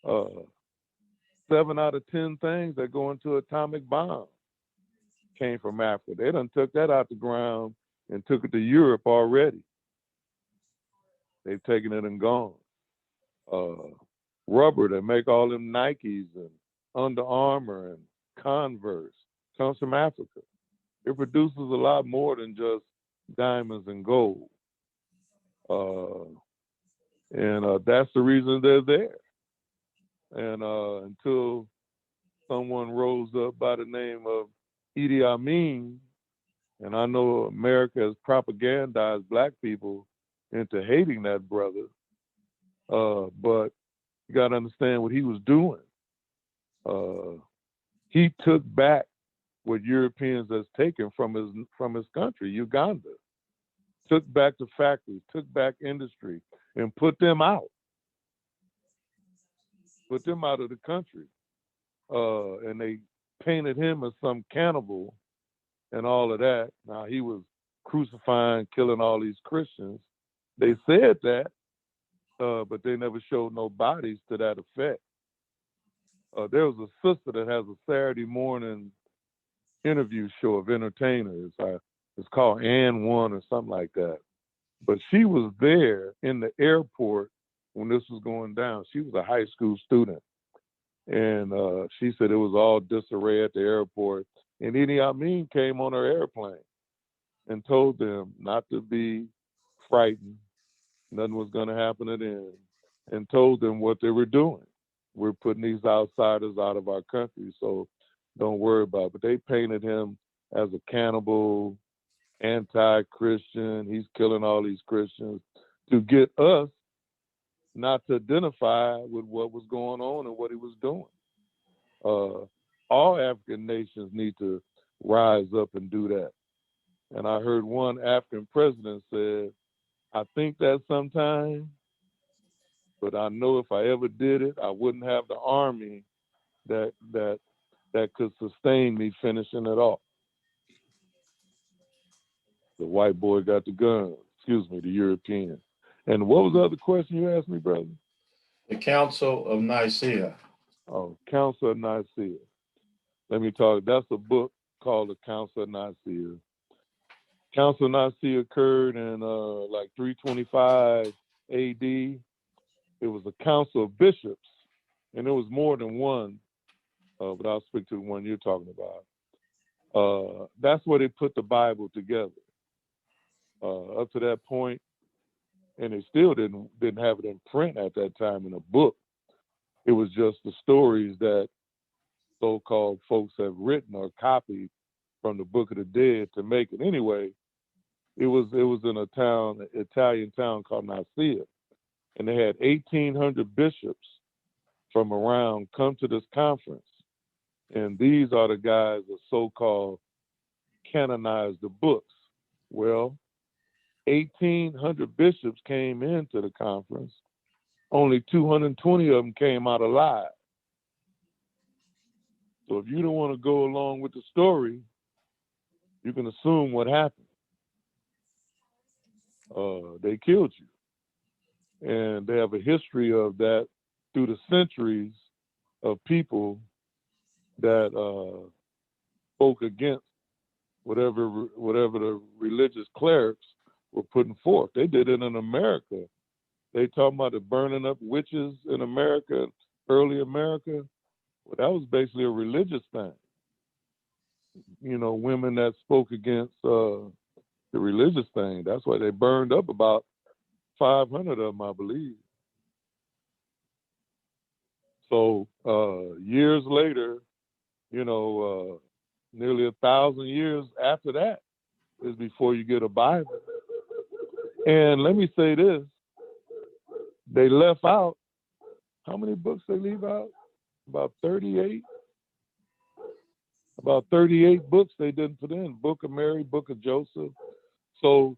7 out of 10 things that go into atomic bombs came from Africa. They done took that out the ground and took it to Europe already. They've taken it and gone. Rubber, they make all them Nikes and Under Armour and Converse, comes from Africa. It produces a lot more than just diamonds and gold. And that's the reason they're there. And until someone rose up by the name of Idi Amin, and I know America has propagandized black people into hating that brother, but you got to understand what he was doing. He took back what Europeans has taken from his country, Uganda. Took back the factories, took back industry, and put them out. Put them out of the country. And they painted him as some cannibal and all of that. Now, he was crucifying, killing all these Christians. They said that, but they never showed no bodies to that effect. There was a sister that has a Saturday morning interview show of entertainers. It's called And One or something like that. But she was there in the airport when this was going down. She was a high school student. And she said it was all disarray at the airport. And Idi Amin came on her airplane and told them not to be frightened. Nothing was going to happen to them. And told them what they were doing. We're putting these outsiders out of our country, so don't worry about it. But they painted him as a cannibal, anti-Christian. He's killing all these Christians to get us not to identify with what was going on and what he was doing. All African nations need to rise up and do that. And I heard one African president said, I think that sometime, but I know if I ever did it, I wouldn't have the army that could sustain me finishing it off. The white boy got the gun, the European. And what was the other question you asked me, brother? The Council of Nicaea. Oh, Council of Nicaea. Let me talk. That's a book called the Council of Nicaea. Council of Nicaea occurred in like 325 AD. It was a council of bishops, and there was more than one, but I'll speak to the one you're talking about. That's where they put the Bible together. Up to that point, and they still didn't have it in print at that time in a book. It was just the stories that so-called folks have written or copied from the Book of the Dead to make it. Anyway, it was in a town, an Italian town called Nicaea, and they had 1,800 bishops from around come to this conference, and these are the guys that so-called canonized the books. Well, 1,800 bishops came into the conference. Only 220 of them came out alive. So if you don't want to go along with the story, you can assume what happened. They killed you. And they have a history of that through the centuries of people that spoke against whatever the religious clerics were putting forth. They did it in America. They talking about the burning up witches in America, early America. Well, that was basically a religious thing. You know, women that spoke against the religious thing. That's why they burned up about 500 of them, I believe. So years later, you know, nearly 1,000 years after that is before you get a Bible. And let me say this, they left out, how many books they leave out? About 38? About 38 books they didn't put in. Book of Mary, Book of Joseph. So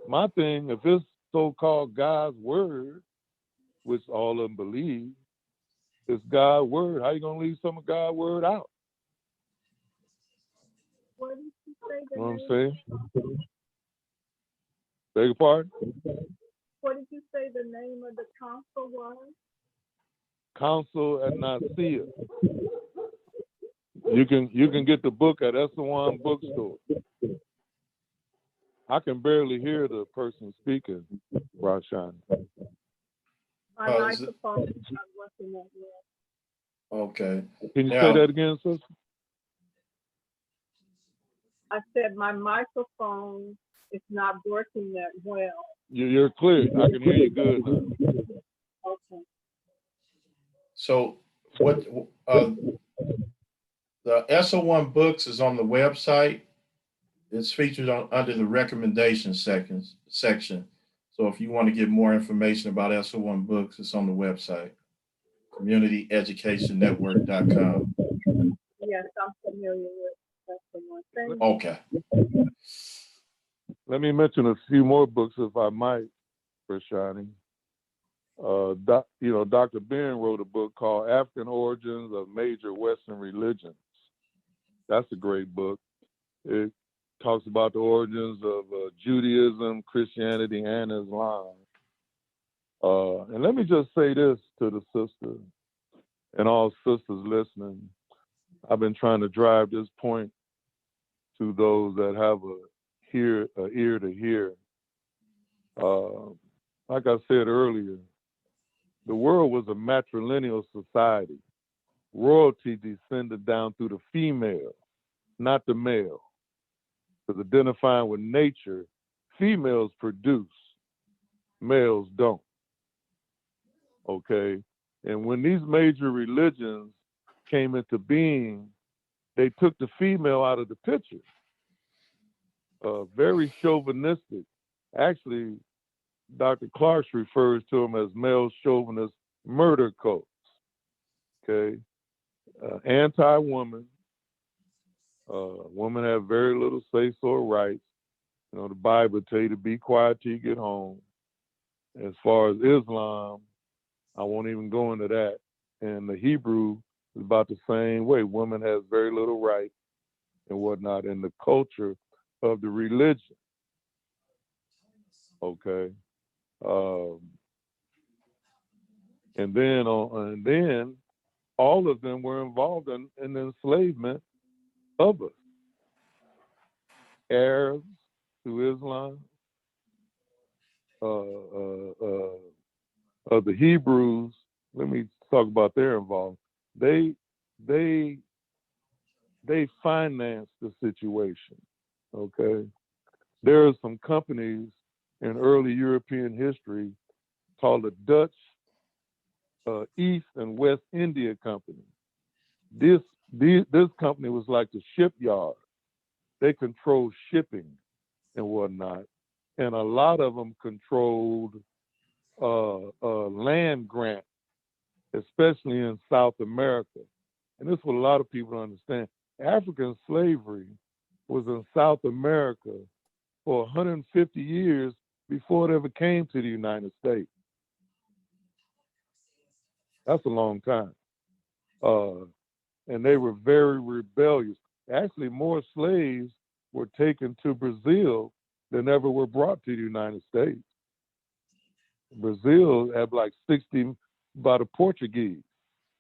my thing, if it's so-called God's word, which all of them believe, it's God's word, how you going to leave some of God's word out? What did you say the You know what name? I'm saying? Beg your pardon? What did you say the name of the council was? Council at Nicaea. You can get the book at CEN bookstore. I can barely hear the person speaking, Rashan. My microphone is not working that well. Okay. Can you Now, say that again, sister? I said my microphone is not working that well. You're clear. I can hear you good now. Okay. so what the SO1 books is on the website. It's featured under the recommendation section. So if you want to get more information about SO1 books, it's on the website, communityeducationnetwork.com. Yes, I'm familiar with that's the one thing. Okay. Let me mention a few more books, if I might, Rashani. Dr. Ben wrote a book called African Origins of Major Western Religions. That's a great book. It talks about the origins of Judaism, Christianity, and Islam. And let me just say this to the sister and all sisters listening. I've been trying to drive this point to those that have a ear to hear. Like I said earlier, the world was a matrilineal society. Royalty descended down through the female, not the male. Because identifying with nature, females produce, males don't. Okay? And when these major religions came into being, they took the female out of the picture. Very chauvinistic. Actually, Dr. Clark refers to them as male chauvinist murder cults. Okay? Anti-woman. Women have very little say-so or rights. You know, the Bible tell you to be quiet till you get home. As far as Islam, I won't even go into that. And the Hebrew is about the same way. Woman has very little right and whatnot in the culture of the religion. Okay. And then all of them were involved in the enslavement of us. Arabs to Islam, of the Hebrews. Let me talk about their involvement. They financed the situation. Okay, there are some companies in early European history called the Dutch East and West India Company. This company was like the shipyard. They controlled shipping and whatnot, and a lot of them controlled land grant, especially in South America. And this is what a lot of people don't understand. African slavery was in South America for 150 years before it ever came to the United States. That's a long time. And they were very rebellious. Actually, more slaves were taken to Brazil than ever were brought to the United States. Brazil had like 60 by the Portuguese.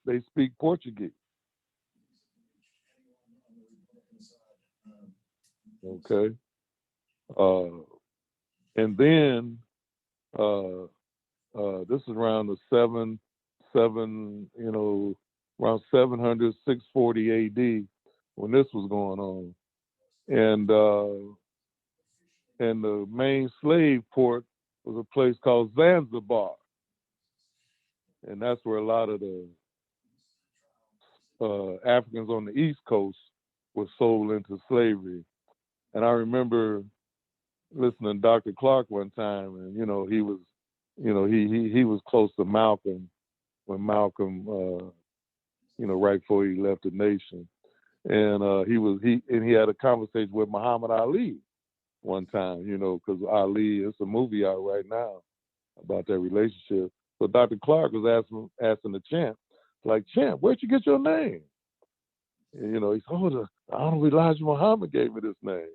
They speak Portuguese. Okay. And then this is around the around 700, 640 AD when this was going on. And the main slave port was a place called Zanzibar. And that's where a lot of the Africans on the East Coast were sold into slavery. And I remember listening to Dr. Clark one time, and he was, he was close to Malcolm when Malcolm, right before he left the nation, and he had a conversation with Muhammad Ali one time, because Ali, it's a movie out right now about that relationship. So Dr. Clark was asking the champ, like, champ, where'd you get your name? And, he said, the Honorable Elijah Muhammad gave me this name.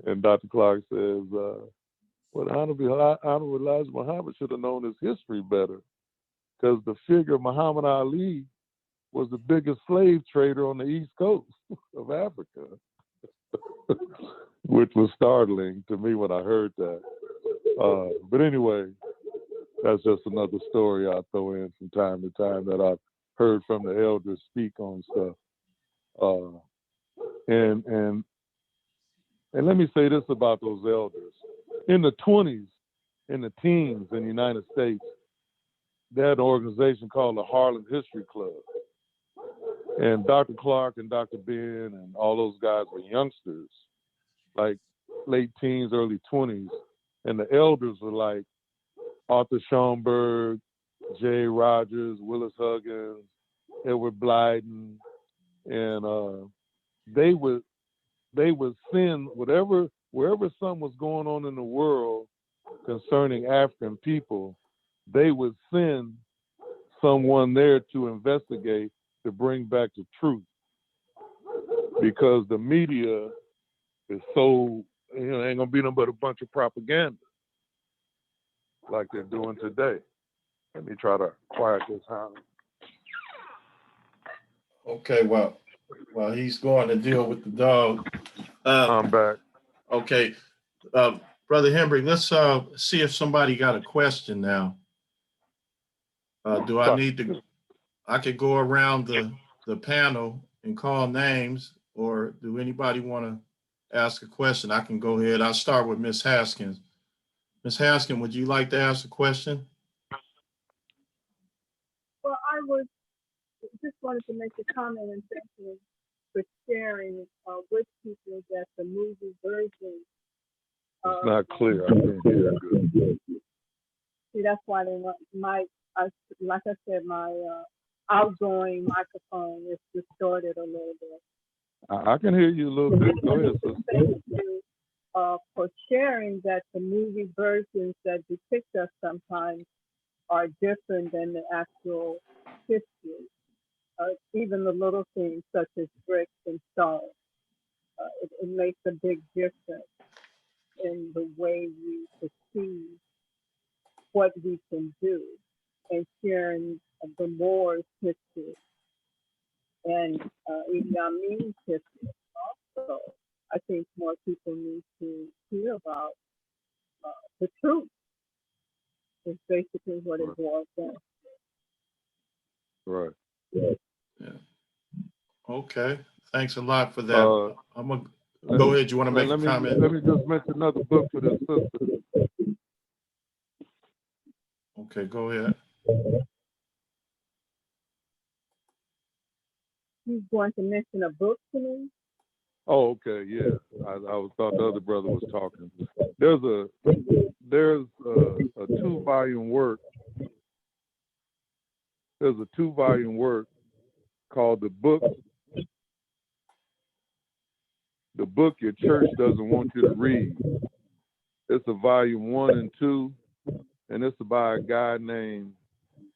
And Dr. Clark says, well, the Honorable Elijah Muhammad should have known his history better, because the figure Muhammad Ali was the biggest slave trader on the East Coast of Africa, which was startling to me when I heard that. But anyway, that's just another story I throw in from time to time that I've heard from the elders speak on stuff. And let me say this about those elders. In the 20s, in the teens in the United States, they had an organization called the Harlem History Club. And Dr. Clark and Dr. Ben and all those guys were youngsters, like late teens, early 20s. And the elders were like Arthur Schomburg, Jay Rogers, Willis Huggins, Edward Blyden, and they would send wherever something was going on in the world concerning African people, they would send someone there to investigate, to bring back the truth, because the media is so, ain't gonna be nothing but a bunch of propaganda like they're doing today. Let me try to quiet this house. Okay, well, Well, he's going to deal with the dog. I'm back. Okay. Brother Hembrick, let's see if somebody got a question now. Do I need to? I could go around the panel and call names, or do anybody want to ask a question? I can go ahead. I'll start with Miss Haskins. Miss Haskins, would you like to ask a question? Well, I was just wanted to make a comment and thank you for sharing with people that the movie version. It's not clear. I can't hear good. See, that's why they want like I said, my outgoing microphone is distorted a little bit. I can hear you a little bit. Go ahead, sister. Thank you for sharing that the movie versions that depict us sometimes are different than the actual history. Even the little things such as bricks and stone, it makes a big difference in the way we perceive what we can do, and sharing the Moors' history and Idi Amin's history also. I think more people need to hear about the truth. Is basically what it boils down. Right. Yeah. Okay. Thanks a lot for that. I'm gonna go ahead. You want to make a comment? Let me just mention another book for this sister. Okay, go ahead. He's going to mention a book to me. Oh, okay, yeah. I thought the other brother was talking. There's a 2-volume work. There's a 2-volume work called The Book Your Church Doesn't Want You to Read. It's a volume 1 and 2, and it's by a guy named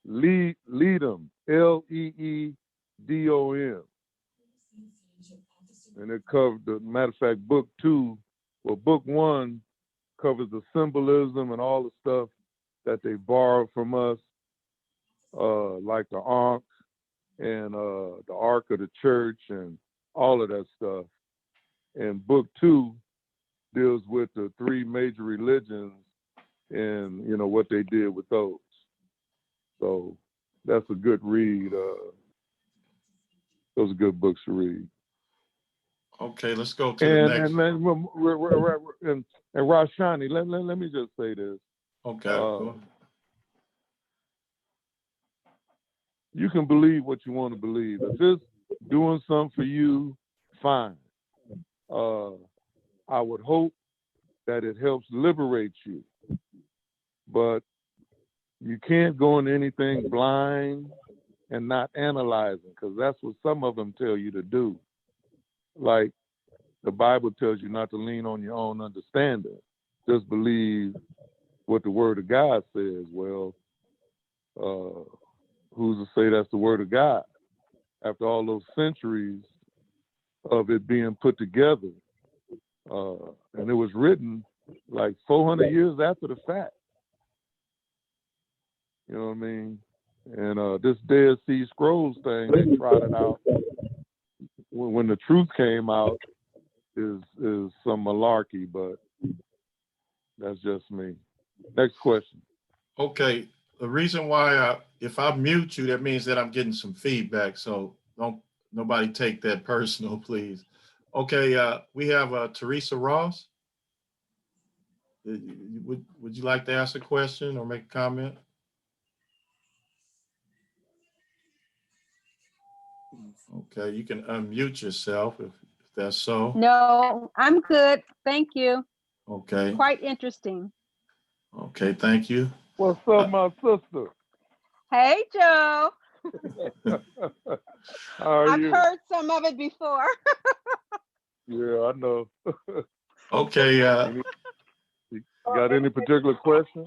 Leedom, Leedom. And it covered, matter of fact, book 2, well, book 1 covers the symbolism and all the stuff that they borrowed from us, like the Ark and the Ark of the Church and all of that stuff. And book 2 deals with the 3 major religions and, what they did with those. So that's a good read. Those are good books to read. Okay, let's go to the next. And Rashani, let me just say this. Okay. You can believe what you want to believe. If it's doing something for you, fine. I would hope that it helps liberate you. But you can't go into anything blind and not analyzing, because that's what some of them tell you to do. Like the Bible tells you not to lean on your own understanding. Just believe what the Word of God says. Well, who's to say that's the Word of God? After all those centuries of it being put together, and it was written like 400 years after the fact. You know what I mean? And this Dead Sea Scrolls thing they trotted out when the truth came out is some malarkey, but that's just me. Next question. Okay. The reason why if I mute you, that means that I'm getting some feedback. So don't nobody take that personal, please. Okay. We have Teresa Ross. Would you like to ask a question or make a comment? Okay, you can unmute yourself if that's so. No, I'm good. Thank you. Okay. Quite interesting. Okay, thank you. What's up, my sister? Hey, Joe. How are I've you? heard some of it before. Yeah, I know. Okay. You got any particular question?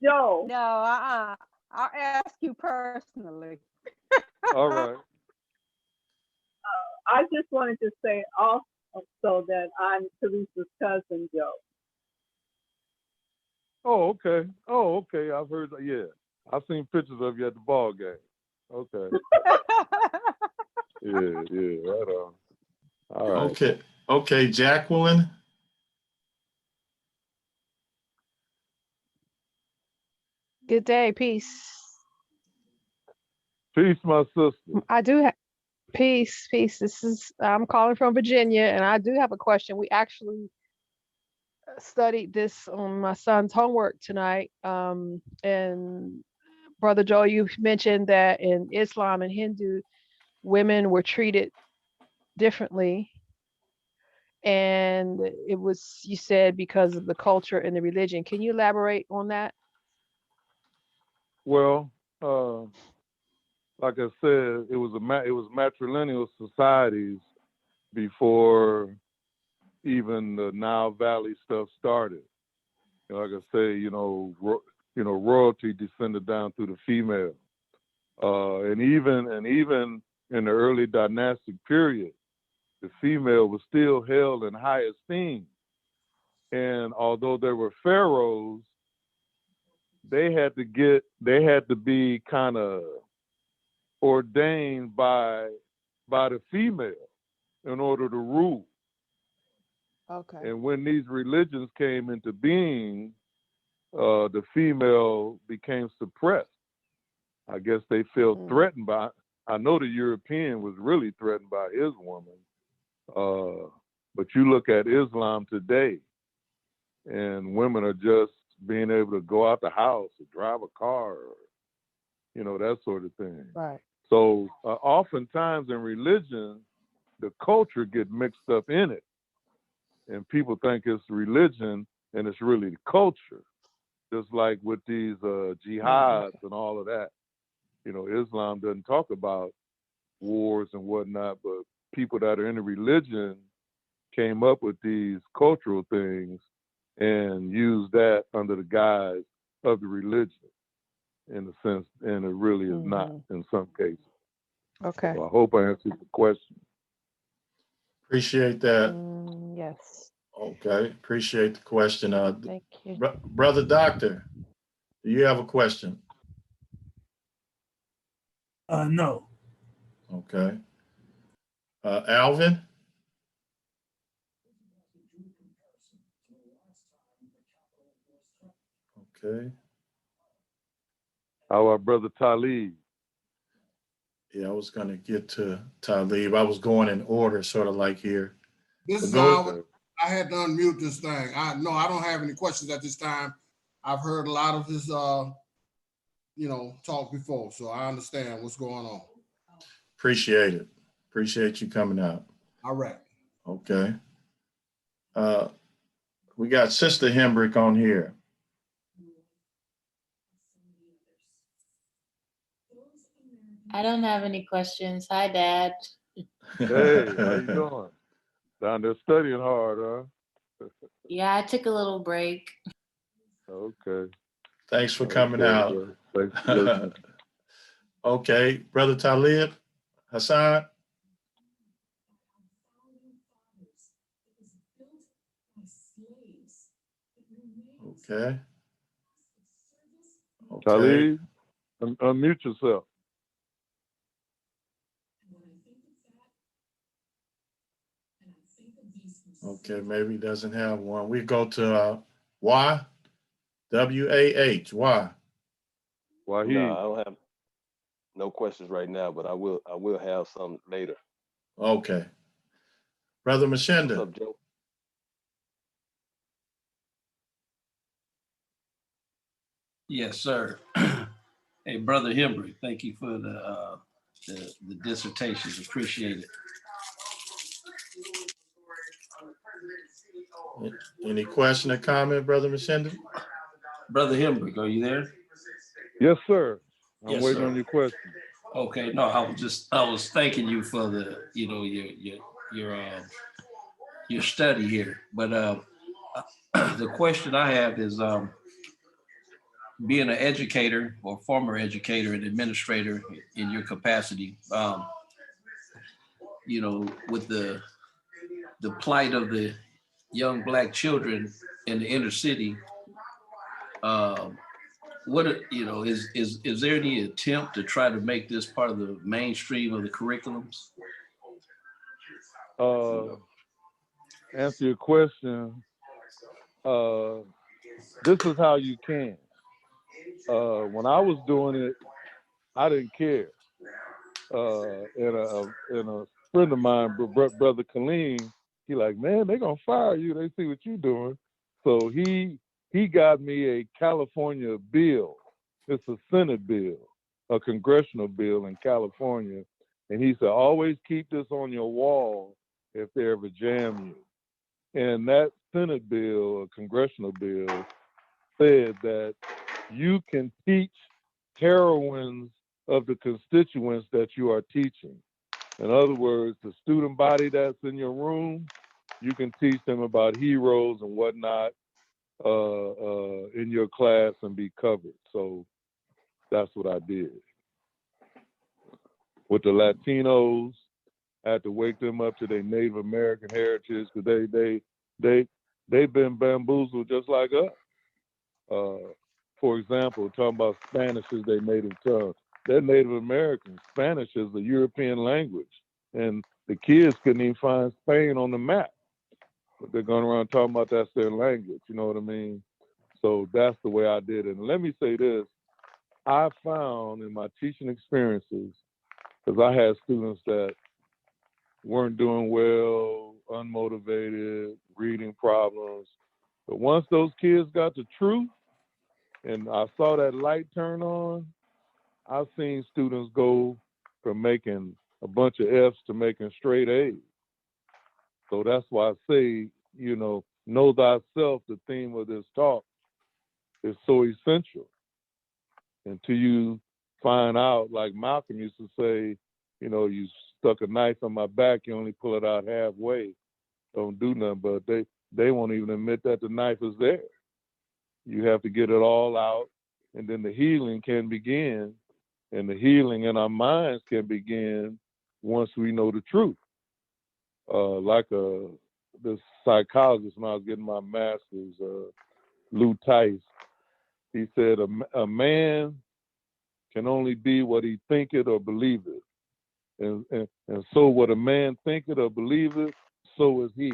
Joe. No, I'll ask you personally. All right. I just wanted to say also that I'm Teresa's cousin, Joe. Oh, okay. I've heard that. Yeah, I've seen pictures of you at the ball game. Okay. Right on. All right. Okay, Jacqueline. Good day, peace. Peace, my sister. I do have peace, peace. I'm calling from Virginia, and I do have a question. We actually studied this on my son's homework tonight. And Brother Joe, you mentioned that in Islam and Hindu, women were treated differently. And it was, you said, because of the culture and the religion. Can you elaborate on that? Well, like I said, it was matrilineal societies before even the Nile Valley stuff started. Like I say, royalty descended down through the female, and even in the early dynastic period, the female was still held in high esteem. And although there were pharaohs, they had to be kind of ordained by the female in order to rule. Okay. And when these religions came into being, the female became suppressed. I guess they felt threatened by. I know the European was really threatened by his woman, but you look at Islam today, and women are just being able to go out the house or drive a car, or, that sort of thing. Right. So oftentimes in religion, the culture get mixed up in it, and people think it's religion and it's really the culture. Just like with these jihads and all of that, Islam doesn't talk about wars and whatnot, but people that are in the religion came up with these cultural things and used that under the guise of the religion, in a sense, and it really is not in some cases. Okay. So I hope I answered the question. Appreciate that. Yes. Okay, appreciate the question. Thank you. Brother Doctor, do you have a question? No. Okay. Alvin? Okay. How about Brother Talib? Yeah, I was going to get to Talib. I was going in order, sort of like here. This is Alvin. I had to unmute this thing. I don't have any questions at this time. I've heard a lot of his, talk before, so I understand what's going on. Appreciate it. Appreciate you coming out. All right. Okay. We got Sister Hembrick on here. I don't have any questions. Hi, Dad. Hey, how you doing? Down there studying hard, huh? Yeah, I took a little break. Okay. Thanks for coming out. Thanks for listening. Okay, Brother Talib, Hassan. Okay. Talib, unmute yourself. Okay, maybe he doesn't have one. We go to Y, W-A-H, Y. Why he? No, I don't have no questions right now, but I will have some later. Okay. Brother Mashenda. What's up, Joe? Yes, sir. Hey, Brother Hembrick, thank you for the dissertations. Appreciate it. Any question or comment, Brother Mashenda? Brother Hembrick, are you there? Yes, sir. I'm Yes, waiting sir. on your question. Okay, no, I was thanking you for the, your study here. But the question I have is, being an educator or former educator and administrator in your capacity, with the plight of the young Black children in the inner city, you know, is there any attempt to try to make this part of the mainstream of the curriculums? Answer your question. This is how you can. When I was doing it, I didn't care. And a friend of mine, brother Kaleem, he like, man, they gonna fire you. They see what you doing. So he got me a California bill. It's a Senate bill, a congressional bill in California. And he said, always keep this on your wall if they ever jam you. And that Senate bill, a congressional bill, said that you can teach heroines of the constituents that you are teaching. In other words, the student body that's in your room, you can teach them about heroes and whatnot in your class and be covered. So that's what I did. With the Latinos, I had to wake them up to their Native American heritage because they've been bamboozled just like us. For example, talking about Spanish as their native tongue. They're Native American. Spanish is a European language. And the kids couldn't even find Spain on the map. But they're going around talking about that's their language, you know what I mean? So that's the way I did it. And let me say this, I found in my teaching experiences, because I had students that weren't doing well, unmotivated, reading problems. But once those kids got the truth, and I saw that light turn on, I've seen students go from making a bunch of F's to making straight A's. So that's why I say, you know thyself, the theme of this talk, is so essential. Until you find out, like Malcolm used to say, you stuck a knife on my back, you only pull it out halfway. Don't do nothing, but they won't even admit that the knife is there. You have to get it all out, and then the healing can begin. And the healing in our minds can begin once we know the truth. The psychologist, when I was getting my master's, Lou Tice, he said, a man can only be what he thinketh or believeth. And so what a man thinketh or believeth, so is he.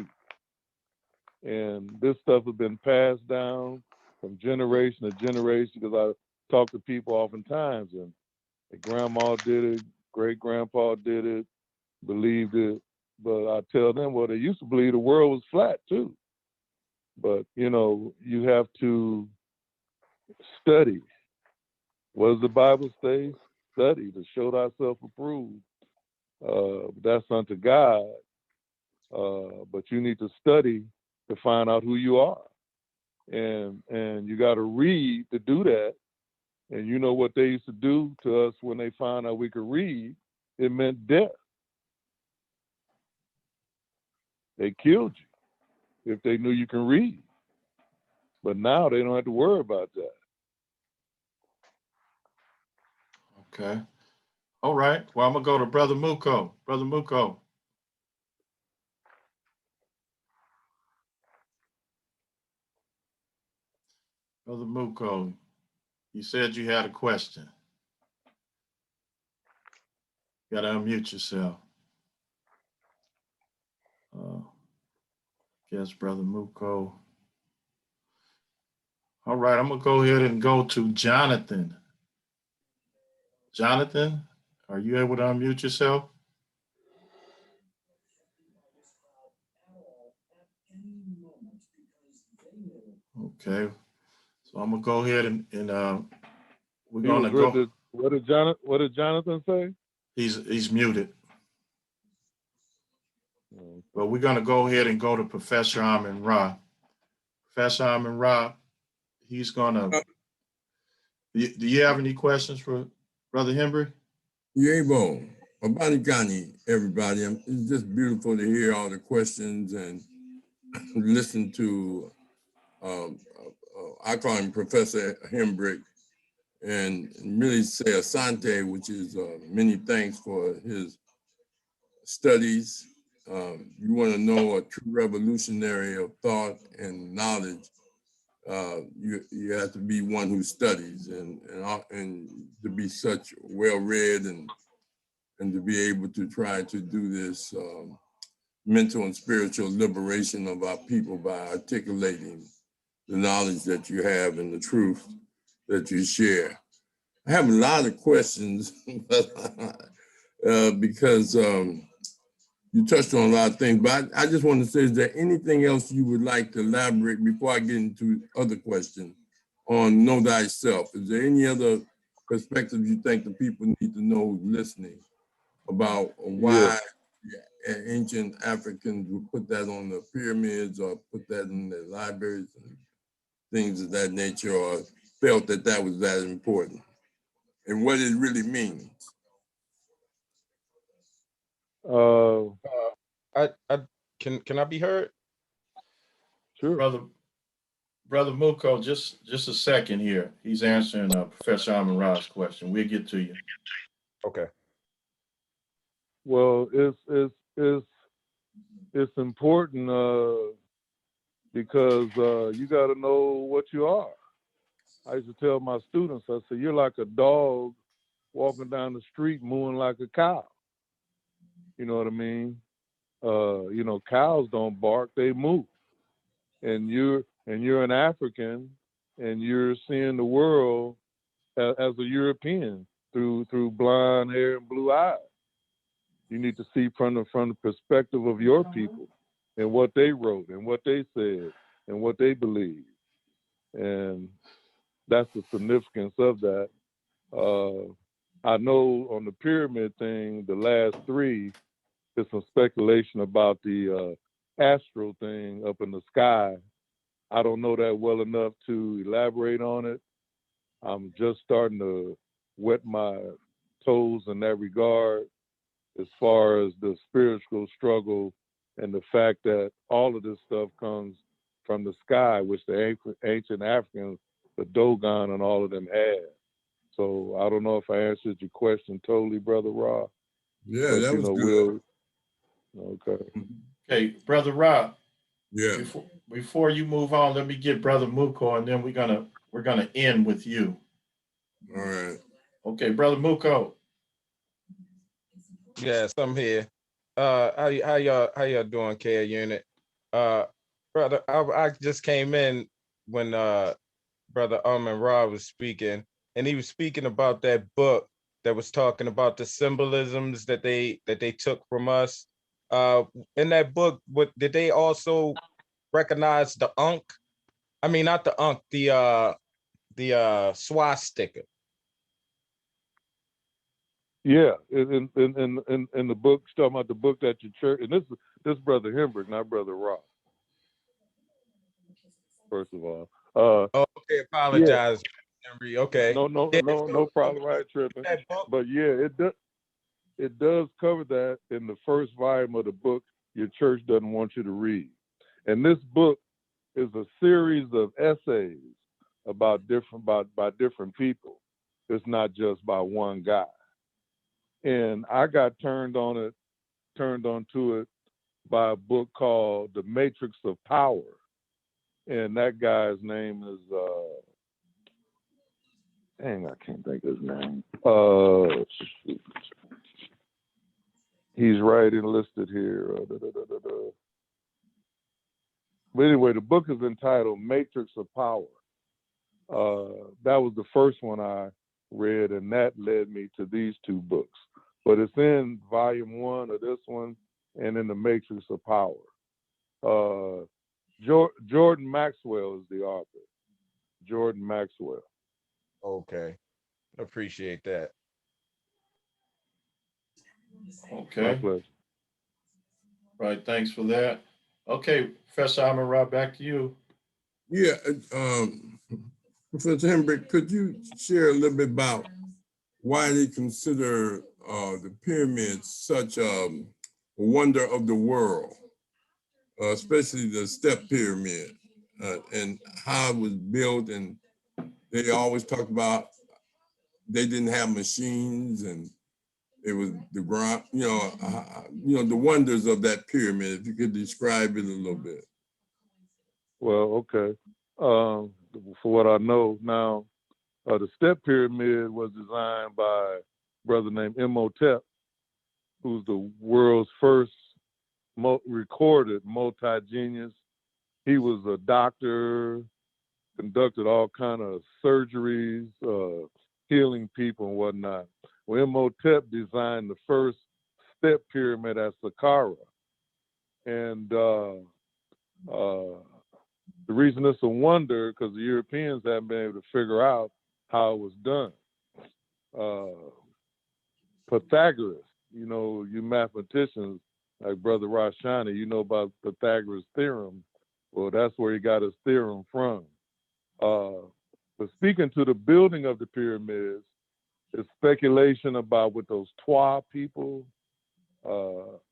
And this stuff has been passed down from generation to generation, because I talk to people oftentimes, and their grandma did it, great-grandpa did it, believed it. But I tell them, well, they used to believe the world was flat too. But, you have to study. What does the Bible say? Study to show thyself approved. That's unto God. But you need to study to find out who you are. And you got to read to do that. And you know what they used to do to us when they found out we could read? It meant death. They killed you if they knew you can read. But now they don't have to worry about that. Okay. All right. Well, I'm going to go to Brother Muko. Brother Muko. Brother Muko, you said you had a question. You got to unmute yourself. Yes, Brother Muko. All right, I'm going to go ahead and go to Jonathan. Jonathan, are you able to unmute yourself? Okay, so I'm going to go ahead and we're going to go. What did Jonathan say? He's muted. But we're going to go ahead and go to Professor Amin Ra. Professor Amin Ra, he's going to. Do you have any questions for Brother Hembrick? Yebo, Abanikani, everybody. It's just beautiful to hear all the questions and listen to, I call him Professor Hembrick, and really say asante, which is many thanks for his studies. You want to know a true revolutionary of thought and knowledge. you have to be one who studies and to be such well-read and to be able to try to do this mental and spiritual liberation of our people by articulating the knowledge that you have and the truth that you share. I have a lot of questions because you touched on a lot of things, but I just want to say, is there anything else you would like to elaborate before I get into other questions on Know Thyself? Is there any other perspective you think the people need to know listening about why ancient Africans would put that on the pyramids or put that in their libraries and things of that nature, or felt that that was that important, and what it really means? Can I be heard? Sure. Brother Muko, just a second here. He's answering Professor Amon Ra's question. We'll get to you. Okay. Well, it's important because you got to know what you are. I used to tell my students, I said, you're like a dog walking down the street mooing like a cow. You know what I mean? You know, cows don't bark, they moo. And you're an African, and you're seeing the world as a European through blonde hair and blue eyes. You need to see from the perspective of your people and what they wrote and what they said and what they believe. And that's the significance of that. I know on the pyramid thing, the last three, there's some speculation about the astral thing up in the sky. I don't know that well enough to elaborate on it. I'm just starting to wet my toes in that regard, as far as the spiritual struggle and the fact that all of this stuff comes from the sky, which the ancient Africans, the Dogon and all of them had. So I don't know if I answered your question totally, Brother Ra. Yeah, but, that was good. Okay. Okay, Brother Ra. Yeah. Before you move on, let me get Brother Muko, and then we're gonna end with you. All right. Okay, Brother Muko. Yes, I'm here. How y'all doing, Care Unit? Brother, I just came in when Brother Amon Ra was speaking, and he was speaking about that book that was talking about the symbolisms that they took from us. In that book, did they also recognize the Ankh? I mean, not the Ankh, the swastika. Yeah, in the book, talking about the book that your church, and this Brother Hembrick, not Brother Ross. First of all, okay, apologize, Henry. Yeah. Okay, No problem. I ain't tripping. But yeah, it does cover that in the first volume of the book. Your church doesn't want you to read, and this book is a series of essays about by different people. It's not just by one guy. And I got turned onto it by a book called The Matrix of Power. And that guy's name is I can't think of his name. He's right enlisted here. But anyway, the book is entitled Matrix of Power. That was the first one I read, and that led me to these two books. But it's in volume 1 of this one and in The Matrix of Power. Jordan Maxwell is the author. Jordan Maxwell. Okay, appreciate that. Okay. My pleasure. Right, thanks for that. Okay, Professor Amon Ra, back to you. Yeah, Professor Hembrick, could you share a little bit about why they consider the pyramids such a wonder of the world, especially the step pyramid, and how it was built? And they always talk about they didn't have machines, and it was the ground, the wonders of that pyramid. If you could describe it a little bit. Well, okay. what I know. Now, the step pyramid was designed by a brother named Imhotep, who's the world's first recorded multi-genius. He was a doctor, conducted all kind of surgeries, healing people and whatnot. Well, Imhotep designed the first step pyramid at Saqqara. And the reason it's a wonder, because the Europeans haven't been able to figure out how it was done. Pythagoras, you mathematicians like Brother Rashani, you know about Pythagoras' theorem. Well, that's where he got his theorem from. But speaking to the building of the pyramids, there's speculation about with those Twa people.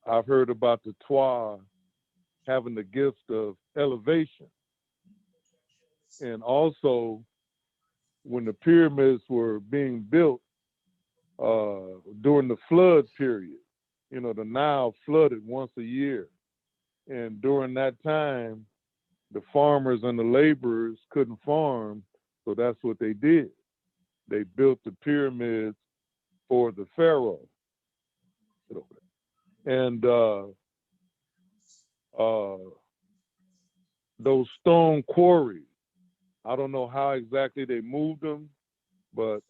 I've heard about the Twa having the gift of elevation. And also, when the pyramids were being built during the flood period, the Nile flooded once a year. And during that time, the farmers and the laborers couldn't farm, so that's what they did. They built the pyramids for the pharaoh. And those stone quarries, I don't know how exactly they moved them, but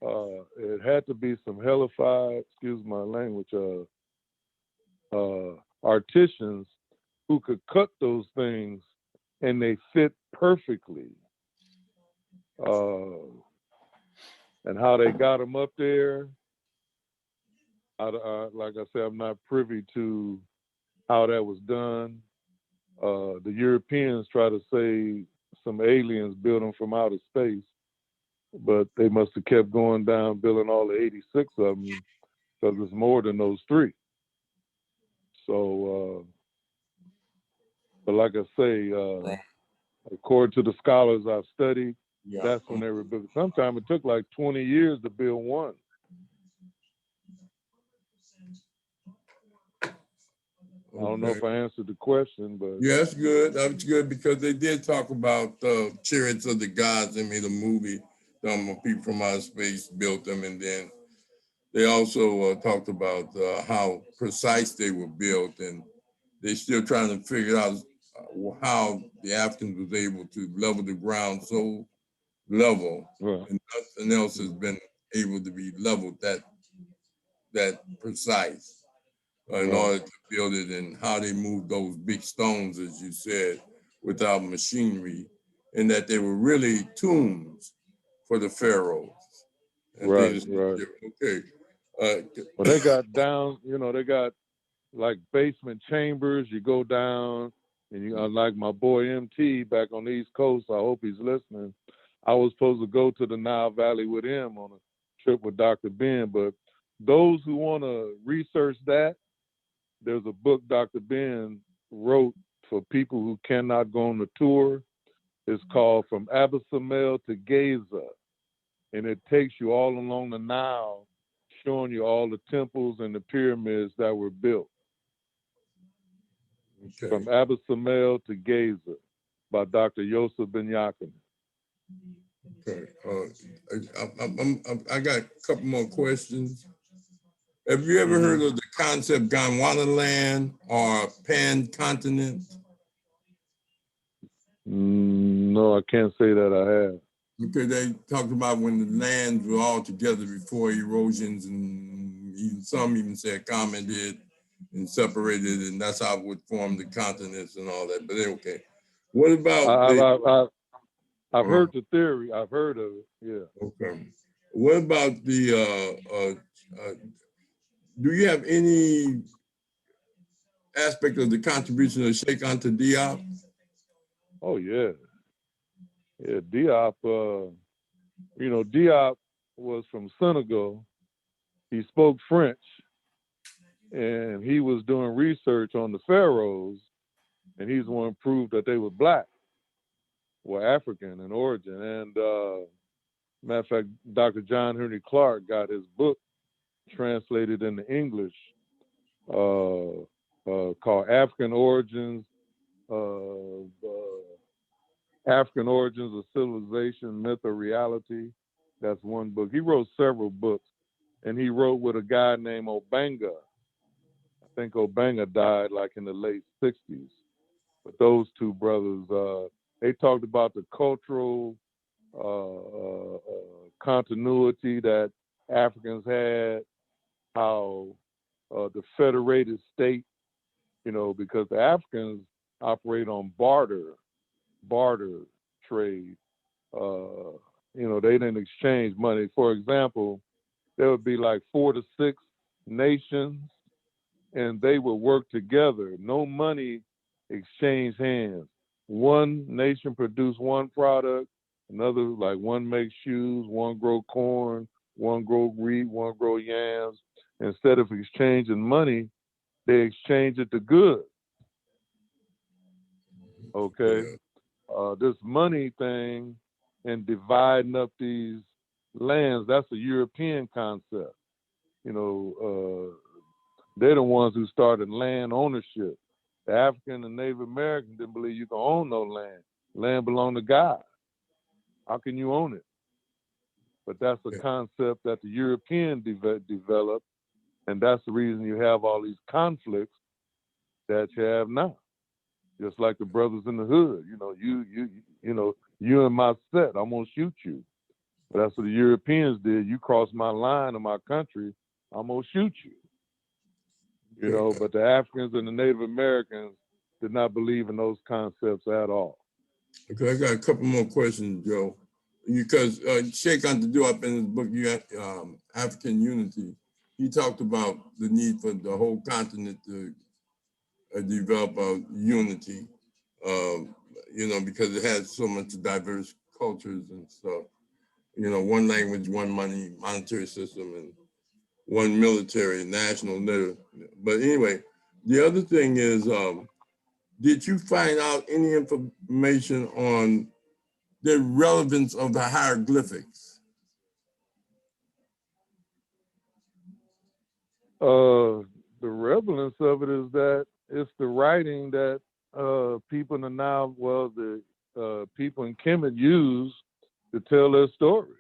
it had to be some hellified, excuse my language, artisans who could cut those things and they fit perfectly. And how they got them up there, like I said, I'm not privy to how that was done. The Europeans try to say some aliens built them from outer space, but they must have kept going down, building all the 86 of them, because it's more than those three. So, but like I say, according to the scholars I've studied, that's when they were built. Sometimes it took like 20 years to build one. I don't know if I answered the question, but yeah, that's good. That's good because they did talk about Chariots of the Gods. They made a movie. Some people from outer space built them, and then they also talked about how precise they were built, and they're still trying to figure out how the Africans was able to level the ground so level, and nothing else has been able to be leveled that precise in order to build it, and how they moved those big stones, as you said, without machinery, and that they were really tombs for the pharaohs. And right. Okay. Well, they got down, they got like basement chambers. You go down, and you, like my boy MT back on the East Coast, I hope he's listening. I was supposed to go to the Nile Valley with him on a trip with Dr. Ben, but those who want to research that, there's a book Dr. Ben wrote for people who cannot go on the tour. It's called From Abyssal to Gaza, and it takes you all along the Nile, showing you all the temples and the pyramids that were built. Okay. From Abyssal to Gaza by Dr. Yosef Ben Yakin. Okay. I got a couple more questions. Have you ever heard of the concept Gondwanaland or pan-continent? No, I can't say that I have. Because they talked about when the lands were all together before erosions, and even some even said commented and separated, and that's how it would form the continents and all that. But okay. What about I've heard the theory. I've heard of it. Yeah. Okay. What about the do you have any aspect of the contribution of Sheikh Anta Diop? Oh yeah. Yeah, Diop, Diop was from Senegal. He spoke French, and he was doing research on the pharaohs, and he's the one who proved that they were black, were African in origin. And matter of fact, Dr. John Henry Clark got his book translated into English called African Origins of African Origins of Civilization, Myth or Reality. That's one book. He wrote several books, and he wrote with a guy named Obanga. I think Obanga died like in the late 60s. But those two brothers, they talked about the cultural continuity that Africans had, how the federated state, you know, because the Africans operate on barter trade. You know, they didn't exchange money. For example, there would be like 4 to 6 nations, and they would work together. No money exchanged hands. One nation produced one product, another, like one makes shoes, one grow corn, one grow wheat, one grow yams. Instead of exchanging money, they exchange it to goods. Okay. This money thing and dividing up these lands, that's a European concept. You know, they're the ones who started land ownership. The African and Native Americans didn't believe you could own no land. Land belonged to God. How can you own it? But that's a concept that the European developed, and that's the reason you have all these conflicts that you have now. Just like the brothers in the hood, you know, you in my set, I'm gonna shoot you. But that's what the Europeans did. You cross my line in my country, I'm gonna shoot you. You know, but the Africans and the Native Americans did not believe in those concepts at all. Okay, I got a couple more questions, Joe. Because Sheikh Anta in his book, you have African Unity, he talked about the need for the whole continent to develop unity, you know, because it has so much diverse cultures and stuff. You know, one language, one money, monetary system, and one military, national leader. But anyway, the other thing is, did you find out any information on the relevance of the hieroglyphics? The relevance of it is that it's the writing that people in the Nile, well, the people in Kemet use to tell their story.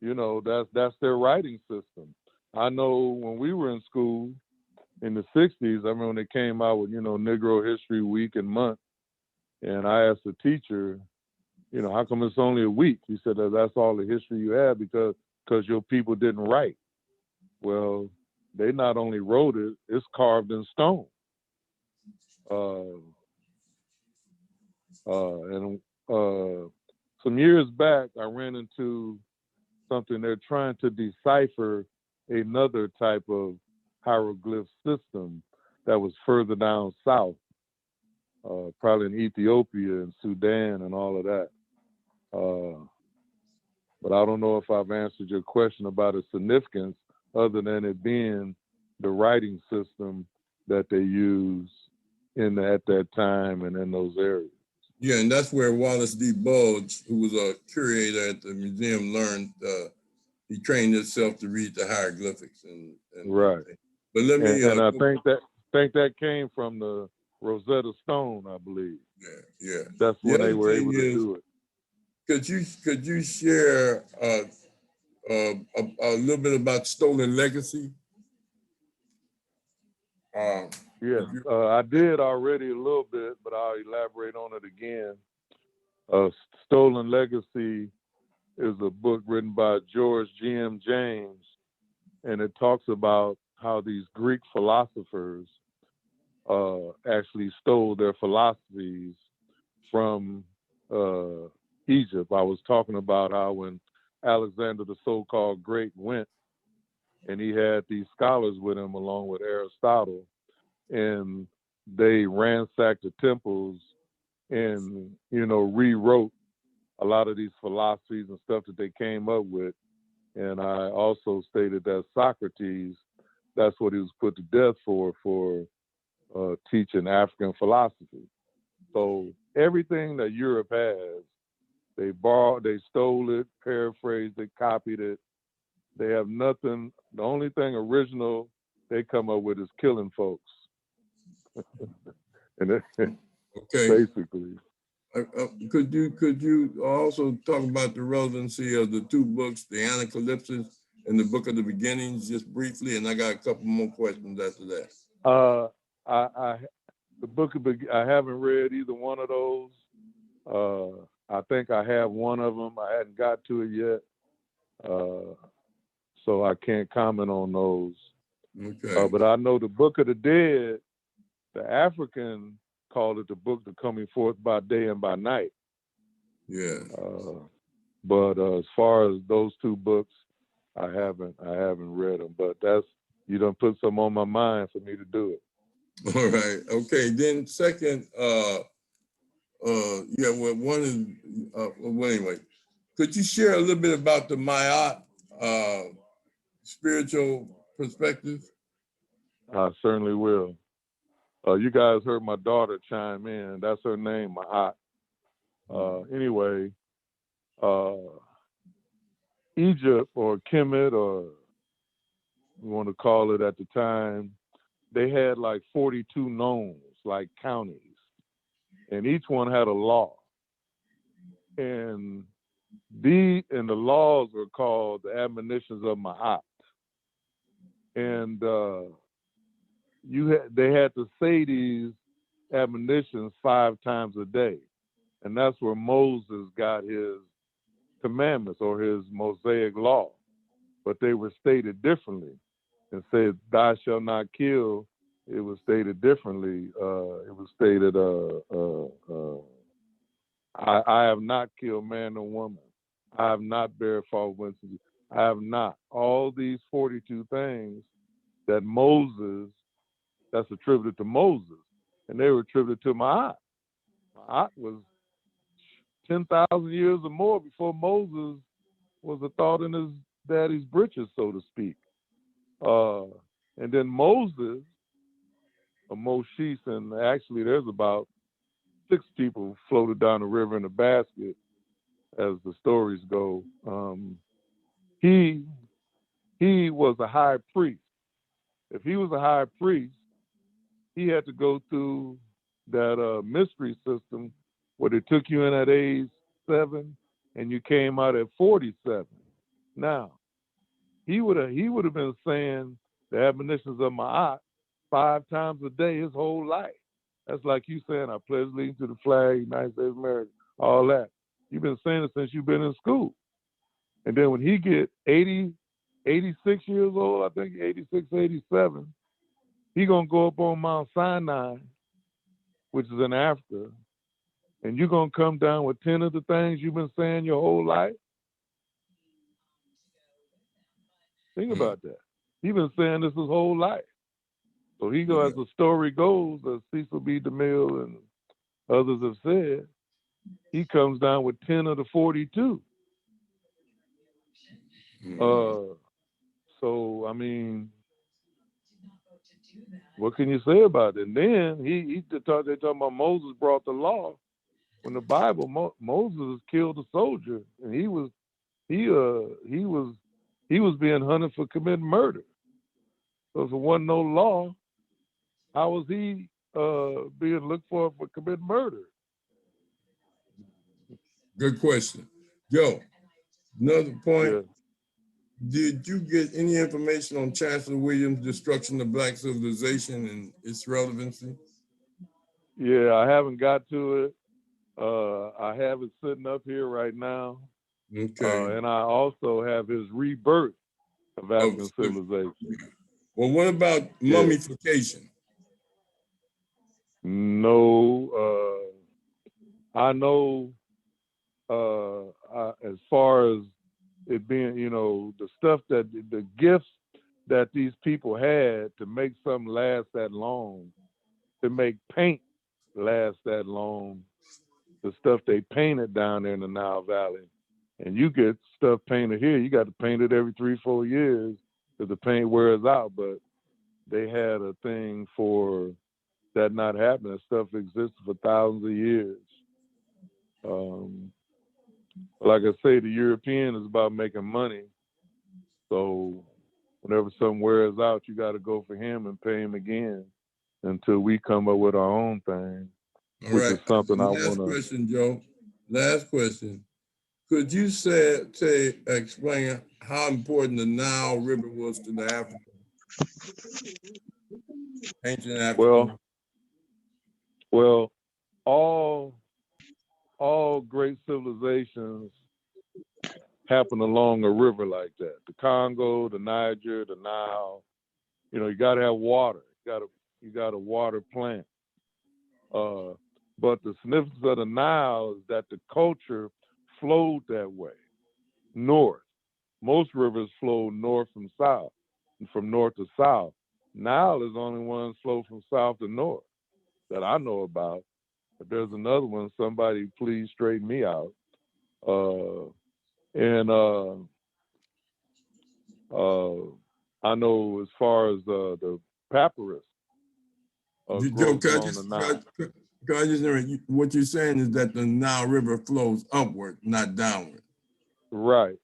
You know, that's their writing system. I know when we were in school in the 60s, I remember when they came out with, you know, Negro History Week and Month, and I asked the teacher, you know, how come it's only a week? He said that's all the history you have because your people didn't write. Well, they not only wrote it, it's carved in stone. And some years back, I ran into something. They're trying to decipher another type of hieroglyph system that was further down south, probably in Ethiopia and Sudan and all of that. But I don't know if I've answered your question about its significance other than it being the writing system that they use at that time and in those areas. Yeah, and that's where Wallace D. Bulge, who was a curator at the museum, learned. He trained himself to read the hieroglyphics. And right. But let me. And I think that came from the Rosetta Stone, I believe. Yeah. That's when they were able to do it. Could you share a little bit about Stolen Legacy? Yes, I did already a little bit, but I'll elaborate on it again. Stolen Legacy is a book written by George G.M. James, and it talks about how these Greek philosophers actually stole their philosophies from Egypt. I was talking about how when Alexander the so-called Great went, and he had these scholars with him along with Aristotle, and they ransacked the temples and, you know, rewrote a lot of these philosophies and stuff that they came up with. And I also stated that Socrates, that's what he was put to death for teaching African philosophy. So everything that Europe has, they borrowed, they stole it, paraphrased it, copied it. They have nothing. The only thing original they come up with is killing folks. and Okay. basically. Could you also talk about the relevancy of the two books, the Anacalypsis and the Book of the Beginnings, just briefly? And I got a couple more questions after that. The book of I haven't read either one of those. I think I have one of them. I hadn't got to it yet, so I can't comment on those. Okay. But I know the Book of the Dead, the African called it the book of coming forth by day and by night. Yeah. But as far as those two books, I haven't read them. But you done put some on my mind for me to do it. All right. Okay. Then second, well, one is, well, anyway, could you share a little bit about the Ma'at spiritual perspective? I certainly will. You guys heard my daughter chime in. That's her name, Ma'at. Anyway, Egypt or Kemet, or you want to call it at the time, they had like 42 nomes, like counties, and each one had a law. And the laws were called the admonitions of Ma'at. And they had to say these admonitions 5 times a day. And that's where Moses got his commandments or his Mosaic law. But they were stated differently. And said, "Thou shalt not kill." It was stated differently. It was stated, I have not killed man or woman. I have not bear false witness. I have not. All these 42 things that that's attributed to Moses, and they were attributed to Ma'at. Ma'at was 10,000 years or more before Moses was a thought in his daddy's britches, so to speak. And then Moses, or Moshe, and actually there's about 6 people floated down the river in a basket, as the stories go. He was a high priest. If he was a high priest, he had to go through that mystery system where they took you in at age 7 and you came out at 47. Now, he would have been saying the admonitions of Ma'at 5 times a day his whole life. That's like you saying, "I pledge allegiance to the flag, United States of America," all that. You've been saying it since you've been in school. And then when he get 86 years old, I think 86, 87, he gonna go up on Mount Sinai, which is in Africa, and you're gonna come down with 10 of the things you've been saying your whole life? Think about that. He's been saying this his whole life. So he goes, as the story goes, as Cecil B. DeMille and others have said, he comes down with 10 of the 42. So, I mean, what can you say about it? And then they're talking about Moses brought the law. When the Bible, Moses killed a soldier, and he was being hunted for committing murder. So if there wasn't no law, how was he being looked for committing murder? Good question. Joe, another point. Yeah. Did you get any information on Chancellor Williams' destruction of Black civilization and its relevancy? Yeah, I haven't got to it. I have it sitting up here right now. Okay. And I also have his rebirth of African civilization. Well, what about mummification? No, I know as far as it being, the stuff the gifts that these people had to make something last that long, to make paint last that long, the stuff they painted down there in the Nile Valley. And you get stuff painted here, you got to paint it every 3-4 years because the paint wears out. But they had a thing for that not happening. Stuff existed for thousands of years. Like I say, the European is about making money. So whenever something wears out, you got to go for him and pay him again until we come up with our own thing. All which right. is something I Last want to. question, Joe. Last question. Could you explain how important the Nile River was to the ancient African? Well, all great civilizations happen along a river like that. The Congo, the Niger, the Nile. You know, you got to have water. You got to water plant. But the significance of the Nile is that the culture flowed that way, north. Most rivers flow north from south, and from north to south. Nile is the only one flow from south to north that I know about. But there's another one. Somebody please straighten me out. I know as far as the papyrus Joe, grows along the Nile. What you're saying is that the Nile River flows upward, not downward. Right.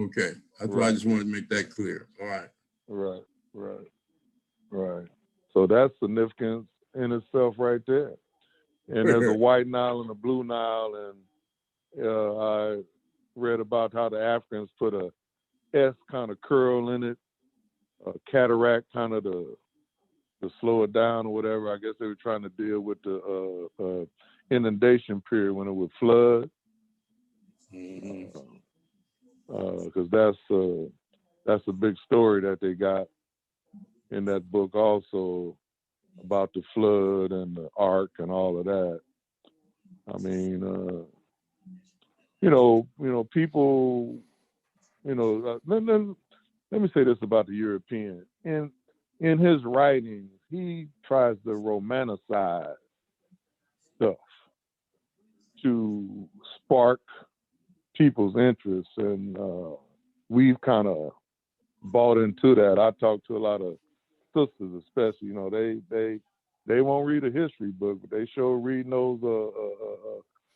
Okay. That's why I just wanted to make that clear. All right. Right. So that's significance in itself right there. And there's a white Nile and a blue Nile, and I read about how the Africans put a S kind of curl in it, a cataract kind of to slow it down or whatever. I guess they were trying to deal with the inundation period when it would flood. Because that's a big story that they got in that book also about the flood and the ark and all of that. I mean, people, let me say this about the European. In his writings, he tries to romanticize stuff to spark people's interest, and we've kind of bought into that. I talk to a lot of sisters, especially. They won't read a history book, but they sure read those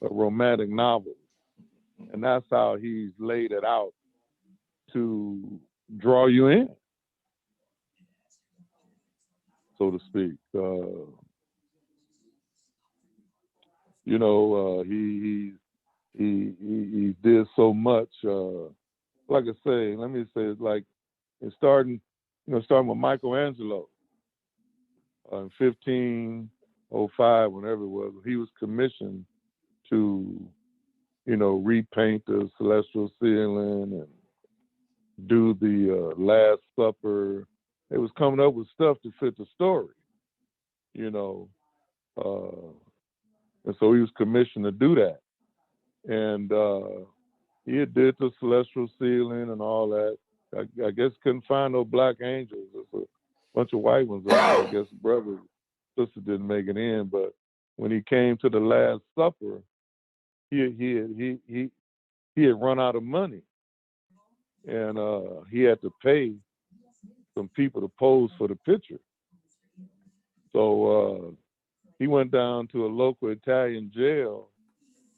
romantic novels, and that's how he's laid it out to draw you in, so to speak. He did so much. Like I say, let me say, it's like starting with Michelangelo in 1505, whenever it was. He was commissioned to, repaint the celestial ceiling and do the Last Supper. It was coming up with stuff to fit the story, and so he was commissioned to do that. And he did the celestial ceiling and all that. I guess couldn't find no black angels. There's a bunch of white ones out there. I guess brother, sister didn't make it in. But when he came to the Last Supper, he had run out of money, and he had to pay some people to pose for the picture. So he went down to a local Italian jail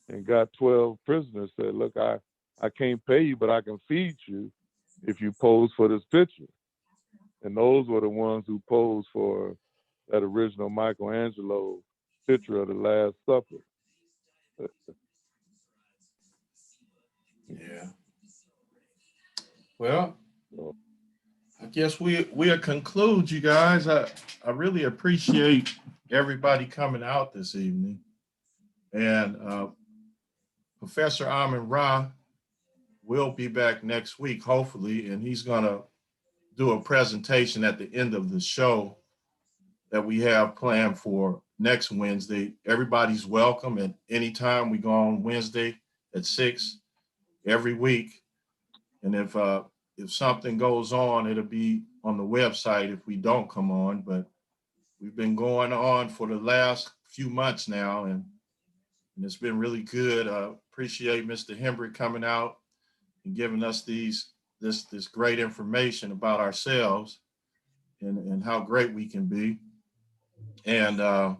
and got 12 prisoners. Said, "Look, I can't pay you, but I can feed you if you pose for this picture." And those were the ones who posed for that original Michelangelo picture of the Last Supper. Yeah. Well, I guess we'll conclude, you guys. I really appreciate everybody coming out this evening. And Professor Amin Ra will be back next week, hopefully, and he's going to do a presentation at the end of the show that we have planned for next Wednesday. Everybody's welcome at any time. We go on Wednesday at 6 every week. And if something goes on, it'll be on the website if we don't come on. But we've been going on for the last few months now, and it's been really good. Appreciate Mr. Hembrick coming out and giving us this great information about ourselves and how great we can be. And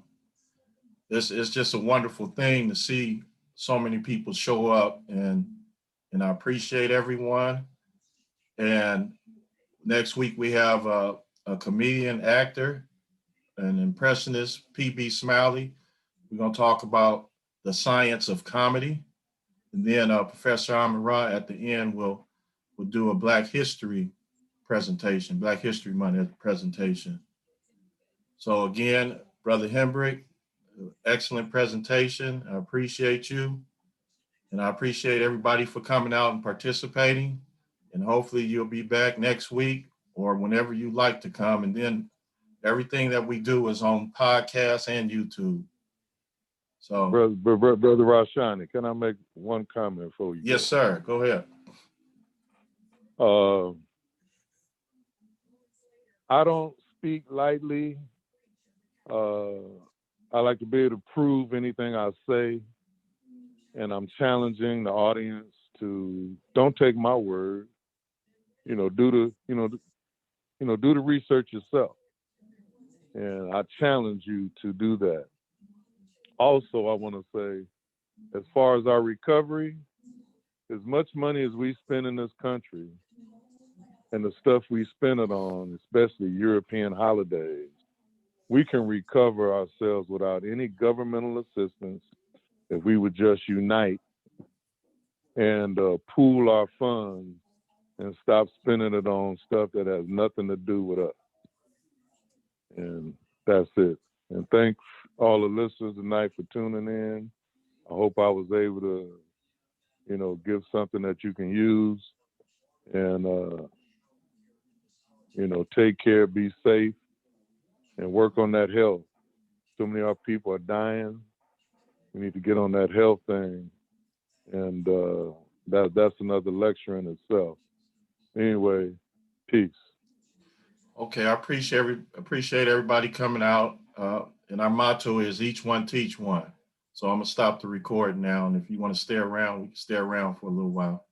it's just a wonderful thing to see so many people show up, and I appreciate everyone. And next week we have a comedian, actor, an impressionist, PB Smiley. We're going to talk about the science of comedy. And then Professor Amara at the end will do a Black History presentation, Black History Month presentation. So again, Brother Hembrick, excellent presentation. I appreciate you. And I appreciate everybody for coming out and participating. And hopefully you'll be back next week or whenever you like to come. And then everything that we do is on podcast and YouTube. So, Brother Rashani, can I make one comment for you? Yes, sir. Go ahead. I don't speak lightly. I like to be able to prove anything I say, and I'm challenging the audience to don't take my word. Do the research yourself, and I challenge you to do that. Also, I want to say, as far as our recovery, as much money as we spend in this country and the stuff we spend it on, especially European holidays, we can recover ourselves without any governmental assistance if we would just unite and pool our funds and stop spending it on stuff that has nothing to do with us. And that's it. And thanks all the listeners tonight for tuning in. I hope I was able to, give something that you can use and, take care, be safe, and work on that health. So many of our people are dying. We need to get on that health thing. And that's another lecture in itself. Anyway, peace. Okay, I appreciate everybody coming out. And our motto is each one teach one. So I'm gonna stop the recording now. And if you want to stay around, we can stay around for a little while.